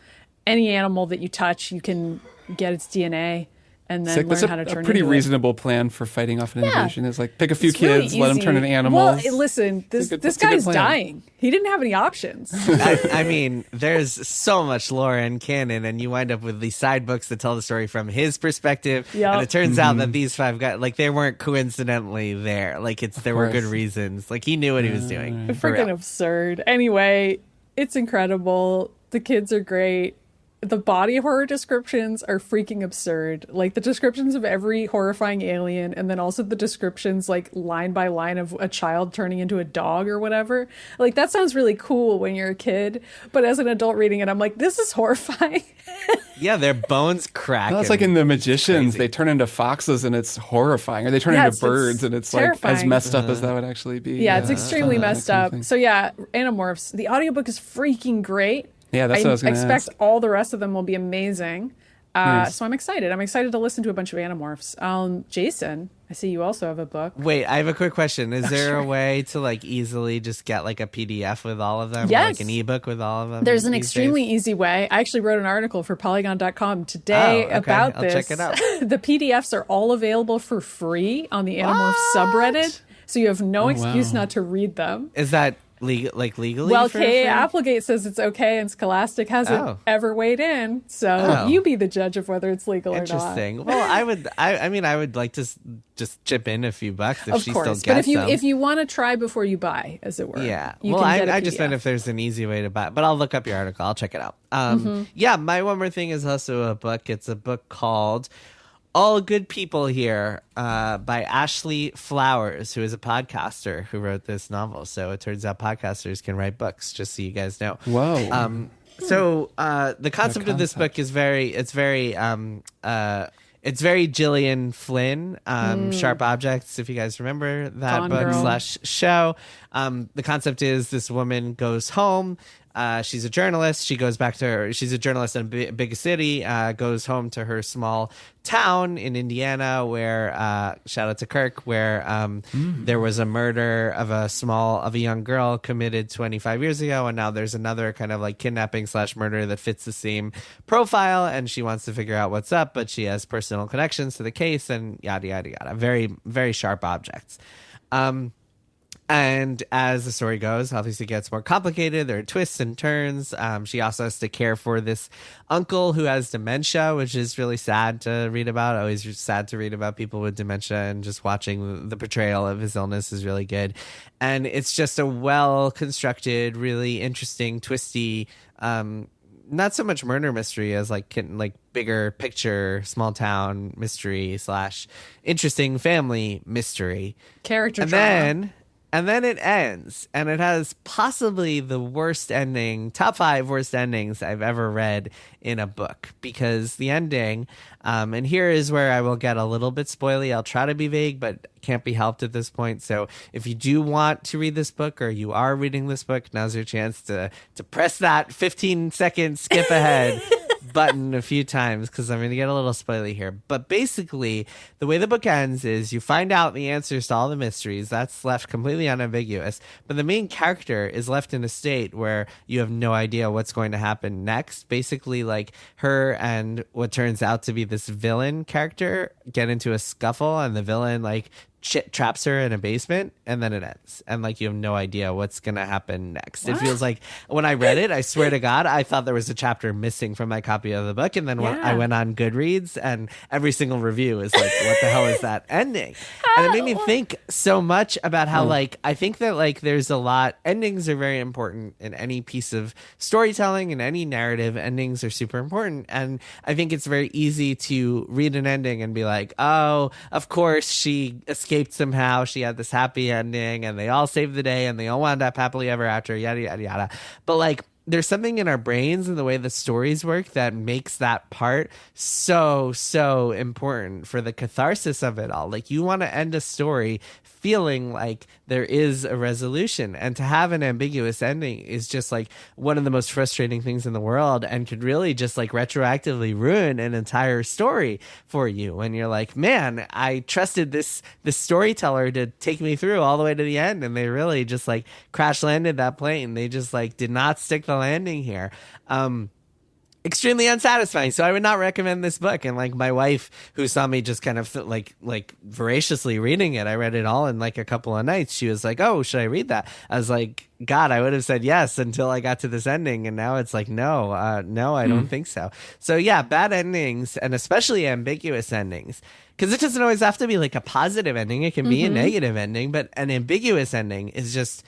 Any animal that you touch, you can get its DNA. And then Sick. learn That's how to turn a pretty into it. reasonable plan for fighting off an invasion. Is like pick a few It's really kids, let them easy. turn into animals. Well, listen, this It's a good guy's plan. dying. He didn't have any options. I mean, there's so much lore and canon, and you wind up with these side books that tell the story from his perspective. Yep. And it turns out that these 5 guys, like, they weren't coincidentally there. Like, there were good course. reasons. Like, he knew what he was doing. For Freaking real. absurd. Anyway, it's incredible. The kids are great. The body horror descriptions are freaking absurd. Like the descriptions of every horrifying alien, and then also the descriptions like line by line of a child turning into a dog or whatever. Like that sounds really cool when you're a kid, but as an adult reading it, I'm like, this is horrifying. Yeah, their bones crack. That's like in The Magicians. crazy. They turn into foxes and it's horrifying. Or they turn Yeah, into it's birds and it's like as terrifying. messed up as that would actually be. Yeah, it's extremely that messed kind of up. thing. So yeah, Animorphs. The audio book is freaking great. Yeah, that's what I was going to expect ask. all the rest of them will be amazing. Nice. So I'm excited. I'm excited to listen to a bunch of Animorphs. Jason, I see you also have a book. Wait, I have a quick question. Is there a way to like easily just get like a PDF with all of them? Or, Yes. like an ebook with all of them? There's an these extremely days? easy way. I actually wrote an article for Polygon.com today Oh, okay. about I'll this. check it out. The PDFs are all available for free on the Animorphs subreddit, so you have no excuse wow. not to read them. Is that legally? Well, for K.A. free? Applegate says it's okay, and Scholastic hasn't Oh. ever weighed in. So Oh. you be the judge of whether it's legal or not. Interesting. Well, I mean, I would like to just chip in a few bucks if Of she course, still but gets them. if you want to try before you buy, as it were, Yeah. you Well, can get a I just PDF. meant if there's an easy way to buy it. But I'll look up your article. I'll check it out. Yeah, my one more thing is also a book. It's a book called All Good People Here by Ashley Flowers, who is a podcaster who wrote this novel. So it turns out podcasters can write books, just so you guys know. Whoa. So the concept of this book is it's very Gillian Flynn, Sharp Objects, if you guys remember that Gone book Girl. / show. The concept is this woman goes home. She's a journalist. She's a journalist in a big city, goes home to her small town in Indiana where, shout out to Kirk, where there was a murder of a young girl committed 25 years ago. And now there's another kind of like kidnapping / murder that fits the same profile. And she wants to figure out what's up, but she has personal connections to the case and yada, yada, yada. Very, very sharp objects. And as the story goes, obviously it gets more complicated. There are twists and turns. She also has to care for this uncle who has dementia, which is really sad to read about. Always sad to read about people with dementia, and just watching the portrayal of his illness is really good. And it's just a well-constructed, really interesting, twisty, not so much murder mystery as like bigger picture, small town mystery / interesting family mystery. Character And drama. then it ends, and it has possibly the worst ending, top 5 worst endings I've ever read in a book, because the ending, and here is where I will get a little bit spoily. I'll try to be vague, but can't be helped at this point. So if you do want to read this book, or you are reading this book, now's your chance to press that 15-second skip ahead button a few times, because I'm going to get a little spoily here. But basically, the way the book ends is you find out the answers to all the mysteries. That's left completely unambiguous. But the main character is left in a state where you have no idea what's going to happen next. Basically, like, her and what turns out to be this villain character get into a scuffle, and the villain, like, traps her in a basement, and then it ends, and like you have no idea what's gonna happen next. It feels like, when I read it, I swear to God, I thought there was a chapter missing from my copy of the book, and then when I went on Goodreads, and every single review is like, what the hell is that ending? And it made me think so much about how like, I think that like there's a lot, endings are very important in any piece of storytelling, in any narrative. Endings are super important, and I think it's very easy to read an ending and be like, oh, of course she escaped somehow, she had this happy ending, and they all saved the day, and they all wound up happily ever after, yada, yada, yada. But like, there's something in our brains and the way the stories work that makes that part so important for the catharsis of it all. Like, you want to end a story feeling like there is a resolution, and to have an ambiguous ending is just like one of the most frustrating things in the world, and could really just like retroactively ruin an entire story for you when you're like, man, I trusted this storyteller to take me through all the way to the end, and they really just like crash landed that plane. They just like did not stick the landing here. Extremely unsatisfying. So I would not recommend this book. And like, my wife, who saw me just kind of like voraciously reading it, I read it all in like a couple of nights. She was like, oh, should I read that? I was like, God, I would have said yes until I got to this ending. And now it's like, no, I don't think so. So yeah, bad endings, and especially ambiguous endings. Because it doesn't always have to be like a positive ending. It can be a negative ending, but an ambiguous ending is just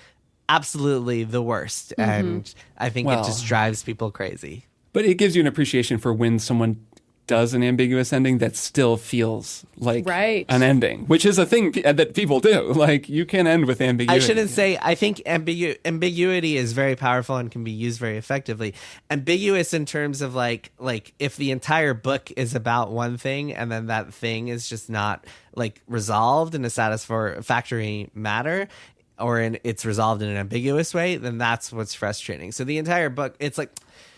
absolutely the worst. And I think it just drives people crazy. But it gives you an appreciation for when someone does an ambiguous ending that still feels like an ending, which is a thing that people do. Like, you can end with ambiguity. I shouldn't say, I think ambiguity is very powerful and can be used very effectively. Ambiguous in terms of like if the entire book is about one thing, and then that thing is just not like resolved in a satisfactory manner, or it's resolved in an ambiguous way, then that's what's frustrating. So the entire book, it's like,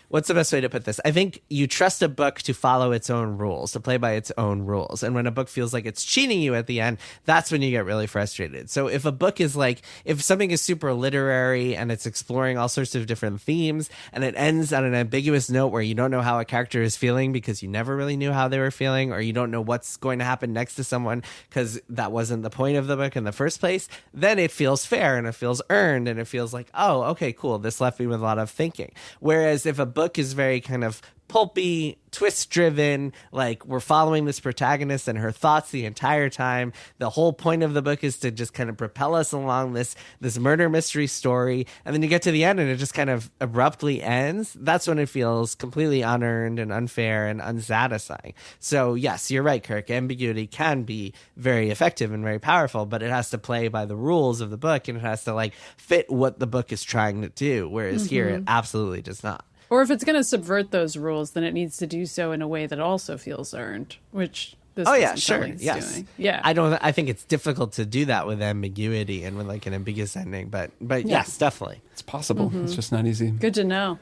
what's the best way to put this? I think you trust a book to follow its own rules, to play by its own rules. And when a book feels like it's cheating you at the end, that's when you get really frustrated. So if a book is like, if something is super literary and it's exploring all sorts of different themes and it ends on an ambiguous note where you don't know how a character is feeling because you never really knew how they were feeling, or you don't know what's going to happen next to someone because that wasn't the point of the book in the first place, then it feels fair and it feels earned and it feels like, oh, okay, cool. This left me with a lot of thinking. Whereas if a book is very kind of pulpy, twist driven, like we're following this protagonist and her thoughts the entire time, the whole point of the book is to just kind of propel us along this murder mystery story, and then you get to the end and it just kind of abruptly ends, that's when it feels completely unearned and unfair and unsatisfying. So yes, you're right, Kirk, ambiguity can be very effective and very powerful, but it has to play by the rules of the book and it has to like fit what the book is trying to do, whereas here it absolutely does not. Or if it's going to subvert those rules, then it needs to do so in a way that also feels earned, which this doesn't sound like it's doing. Yeah. I think it's difficult to do that with ambiguity and with like an ambiguous ending, but yes, definitely. It's possible. It's just not easy. Good to know.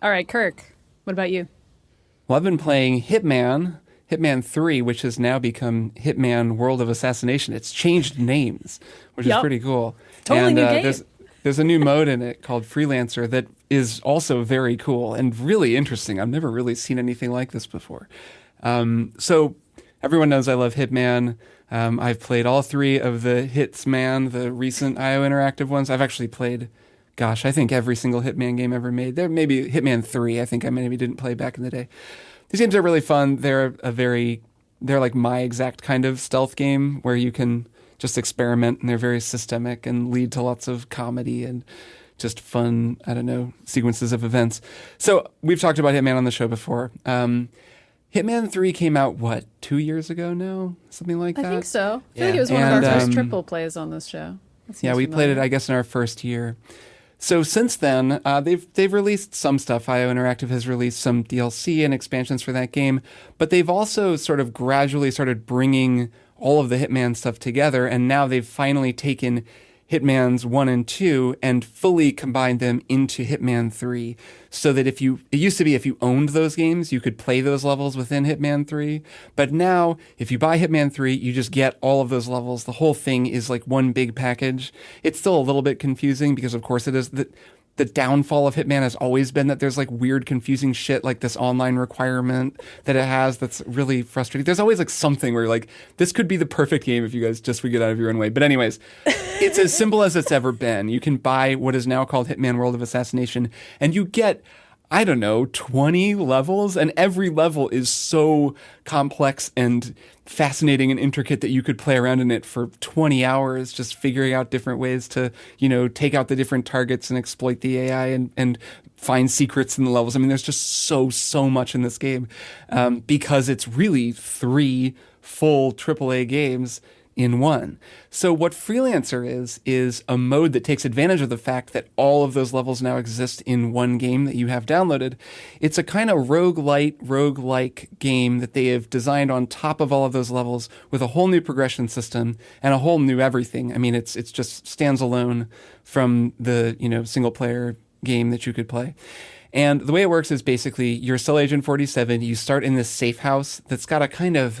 All right, Kirk, what about you? Well, I've been playing Hitman 3, which has now become Hitman World of Assassination. It's changed names, which is pretty cool. Totally new game. There's a new mode in it called Freelancer that is also very cool and really interesting. I've never really seen anything like this before. So everyone knows I love Hitman. I've played all 3 of the Hitsman, the recent IO Interactive ones. I've actually played, I think every single Hitman game ever made. There maybe Hitman 3, I think I maybe didn't play back in the day. These games are really fun. They're like my exact kind of stealth game where you can just experiment, and they're very systemic and lead to lots of comedy and just fun, sequences of events. So we've talked about Hitman on the show before. Hitman 3 came out, 2 years ago now? Something like that? I think so. I feel like it was one of our first triple plays on this show. Yeah, we played it, I guess, in our first year. So since then, they've released some stuff. IO Interactive has released some DLC and expansions for that game, but they've also sort of gradually started bringing all of the Hitman stuff together, and now they've finally taken Hitman's 1 and 2 and fully combined them into Hitman 3, so that it used to be if you owned those games, you could play those levels within Hitman 3, but now if you buy Hitman 3, you just get all of those levels. The whole thing is like one big package. It's still a little bit confusing because of course it is the downfall of Hitman has always been that there's like weird, confusing shit like this online requirement that it has that's really frustrating. There's always like something where you're like, this could be the perfect game if you guys just would get out of your own way. But anyways, it's as simple as it's ever been. You can buy what is now called Hitman World of Assassination, and you get 20 levels, and every level is so complex and fascinating and intricate that you could play around in it for 20 hours just figuring out different ways to, take out the different targets and exploit the AI and find secrets in the levels. I mean, there's just so much in this game because it's really 3 full AAA games in one. So what Freelancer is a mode that takes advantage of the fact that all of those levels now exist in one game that you have downloaded. It's a kind of roguelike game that they have designed on top of all of those levels with a whole new progression system and a whole new everything. I mean, it's just stands alone from the, single player game that you could play. And the way it works is basically you're still Agent 47. You start in this safe house that's got a kind of,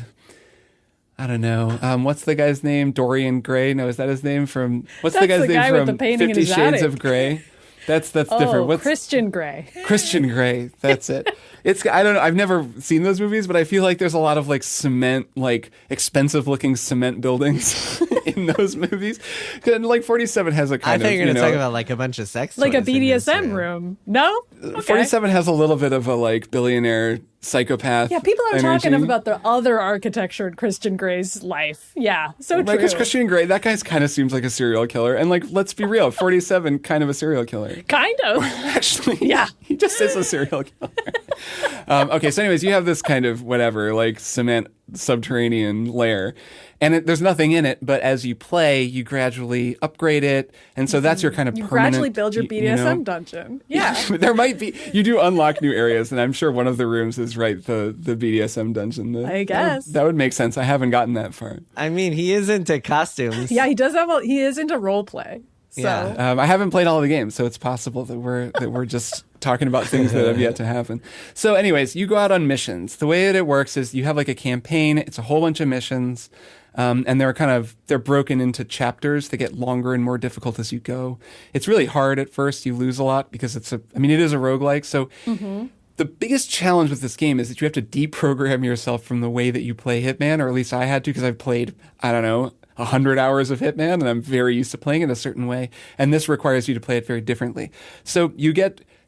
I don't know. What's the guy's name? Dorian Gray? No, is that his name from? What's the guy's name from 50 Shades of Grey? That's different. What's Christian Grey? Christian Grey. That's it. I don't know. I've never seen those movies, but I feel like there's a lot of like cement, like expensive looking cement buildings in those movies. And like 47 has a kind of. I think you're going to talk about like a bunch of sex like toys a BDSM room. No? Okay. 47 has a little bit of a like billionaire psychopath. Yeah, people aren't energy. talking about the other architecture in Christian Grey's life. Yeah, so true. Like, it's Christian Grey. That guy kind of seems like a serial killer. And like, let's be real, 47, kind of a serial killer. Kind of. Actually, yeah. He just is a serial killer. Okay, so anyways, you have this kind of whatever, like cement subterranean lair. And there's nothing in it, but as you play, you gradually upgrade it. And so that's your kind of permanent... You gradually build your BDSM dungeon. Yeah. There might be... You do unlock new areas, and I'm sure one of the rooms is the BDSM dungeon. I guess. That would make sense. I haven't gotten that far. I mean, he is into costumes. Yeah, he is into role play. So. Yeah. I haven't played all of the games, so it's possible that we're just talking about things that have yet to happen. So anyways, you go out on missions. The way that it works is you have like a campaign. It's a whole bunch of missions. And they're broken into chapters. They get longer and more difficult as you go. It's really hard at first. You lose a lot because it is a roguelike. So the biggest challenge with this game is that you have to deprogram yourself from the way that you play Hitman, or at least I had to, because I've played, 100 hours of Hitman, and I'm very used to playing it a certain way. And this requires you to play it very differently. So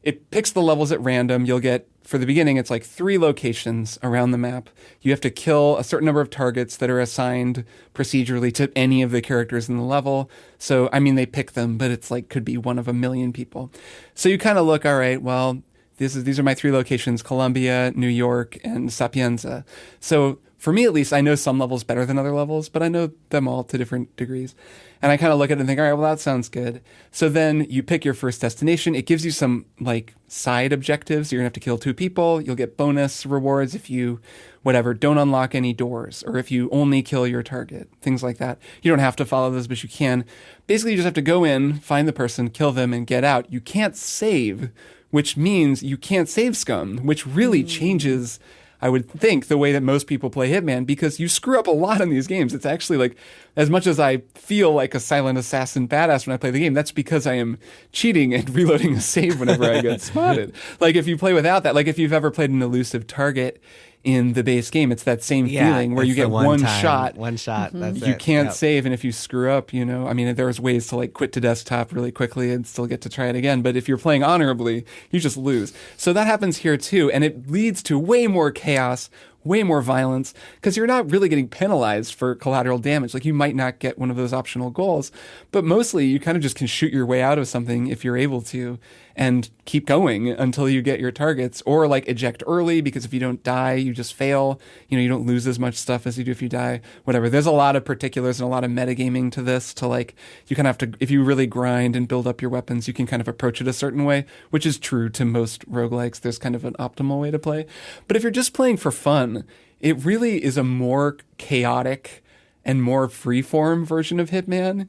it picks the levels at random. You'll get, for the beginning, it's like 3 locations around the map. You have to kill a certain number of targets that are assigned procedurally to any of the characters in the level. So, they pick them, but it's like, could be one of a million people. So you kind of look, all right, well, these are my 3 locations: Colombia, New York, and Sapienza. So for me, at least, I know some levels better than other levels, but I know them all to different degrees. And I kind of look at it and think, all right, well, that sounds good. So then you pick your first destination. It gives you some like side objectives. You're going to have to kill 2 people. You'll get bonus rewards if you, don't unlock any doors, or if you only kill your target, things like that. You don't have to follow those, but you can. Basically, you just have to go in, find the person, kill them, and get out. You can't save, which means you can't save scum, which really changes, I would think, the way that most people play Hitman, because you screw up a lot in these games. It's actually like, as much as I feel like a silent assassin badass when I play the game, that's because I am cheating and reloading a save whenever I get spotted. Like if you play without that, like if you've ever played an elusive target in the base game, it's that same feeling where you get one shot. One shot. That's You it. can't Yep. save, and if you screw up, there's ways to like quit to desktop really quickly and still get to try it again. But if you're playing honorably, you just lose. So that happens here too, and it leads to way more chaos, way more violence, because you're not really getting penalized for collateral damage. Like you might not get one of those optional goals, but mostly you kind of just can shoot your way out of something if you're able to, and keep going until you get your targets, or like eject early, because if you don't die, you just fail. You don't lose as much stuff as you do if you die, whatever. There's a lot of particulars and a lot of metagaming to this, to like, you kind of have to, if you really grind and build up your weapons, you can kind of approach it a certain way, which is true to most roguelikes. There's kind of an optimal way to play. But if you're just playing for fun, it really is a more chaotic and more freeform version of Hitman.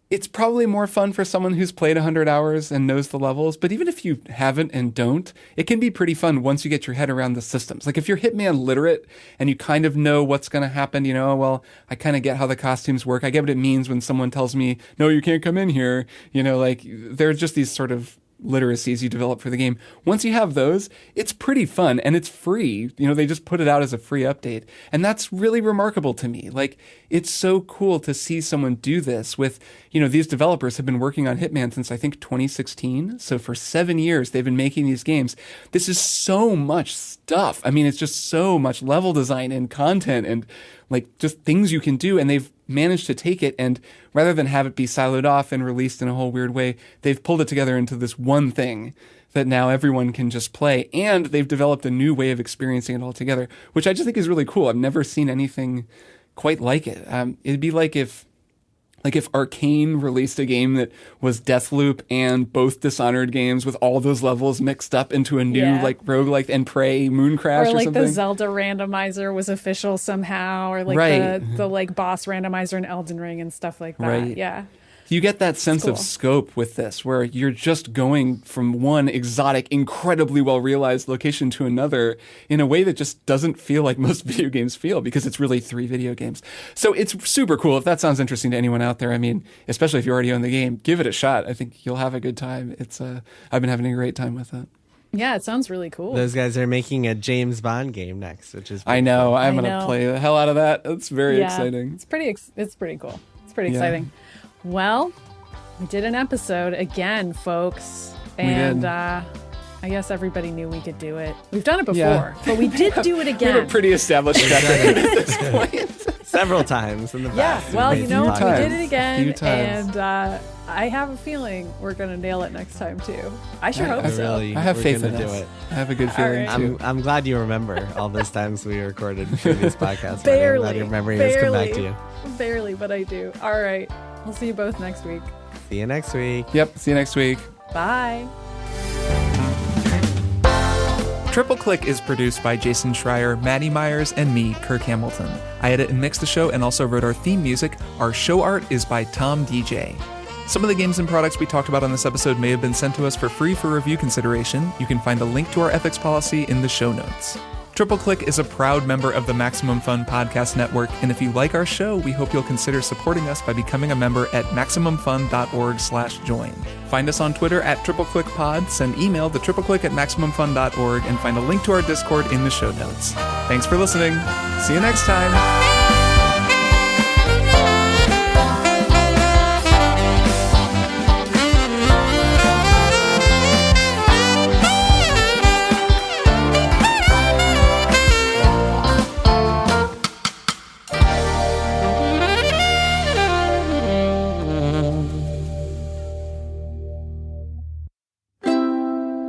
It's probably more fun for someone who's played 100 hours and knows the levels, but even if you haven't and don't, it can be pretty fun once you get your head around the systems. Like if you're Hitman literate and you kind of know what's going to happen, I kind of get how the costumes work. I get what it means when someone tells me, no, you can't come in here. There are just these sort of literacies you develop for the game. Once you have those, it's pretty fun and it's free. They just put it out as a free update. And that's really remarkable to me. Like, it's so cool to see someone do this with, these developers have been working on Hitman since I think 2016. So for 7 years, they've been making these games. This is so much stuff. It's just so much level design and content and like just things you can do. And they've managed to take it, and rather than have it be siloed off and released in a whole weird way, they've pulled it together into this one thing that now everyone can just play. And they've developed a new way of experiencing it all together, which I just think is really cool. I've never seen anything quite like it. It'd be like if Arcane released a game that was Deathloop and both Dishonored games with all those levels mixed up into a new roguelike and Prey Mooncrash or like something. the Zelda randomizer was official somehow, or like the like boss randomizer in Elden Ring and stuff like that. Right. Yeah. You get that sense of scope with this, where you're just going from one exotic, incredibly well-realized location to another in a way that just doesn't feel like most video games feel, because it's really 3 video games. So it's super cool. If that sounds interesting to anyone out there, especially if you already own the game, give it a shot. I think you'll have a good time. I've been having a great time with it. Yeah, it sounds really cool. Those guys are making a James Bond game next, which is I know. Cool. I'm going to play the hell out of that. It's very exciting. It's pretty cool. It's pretty exciting. Well, we did an episode again, folks. And I guess everybody knew we could do it. We've done it before, but we did do it again. We have a pretty established track record at this point. Several times in the past. Yeah, well, we did it A again. few times. And I have a feeling we're going to nail it next time, too. I sure hope so. I have faith in do us. it. I have a good feeling, All too. I'm glad you remember all those times we recorded previous podcasts. Barely. I'm glad your memory has come back to you. Barely, but I do. All right. We'll see you both next week. See you next week. Yep. See you next week. Bye. Triple Click is produced by Jason Schreier, Maddy Myers, and me, Kirk Hamilton. I edit and mix the show and also wrote our theme music. Our show art is by Tom DJ. Some of the games and products we talked about on this episode may have been sent to us for free for review consideration. You can find a link to our ethics policy in the show notes. Triple Click is a proud member of the Maximum Fun Podcast Network, and if you like our show, we hope you'll consider supporting us by becoming a member at MaximumFun.org/join. Find us on Twitter at TripleClickPod, send email to tripleclick@MaximumFun.org, and find a link to our Discord in the show notes. Thanks for listening. See you next time.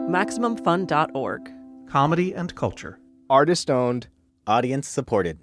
MaximumFun.org. Comedy and culture. Artist owned. Audience supported.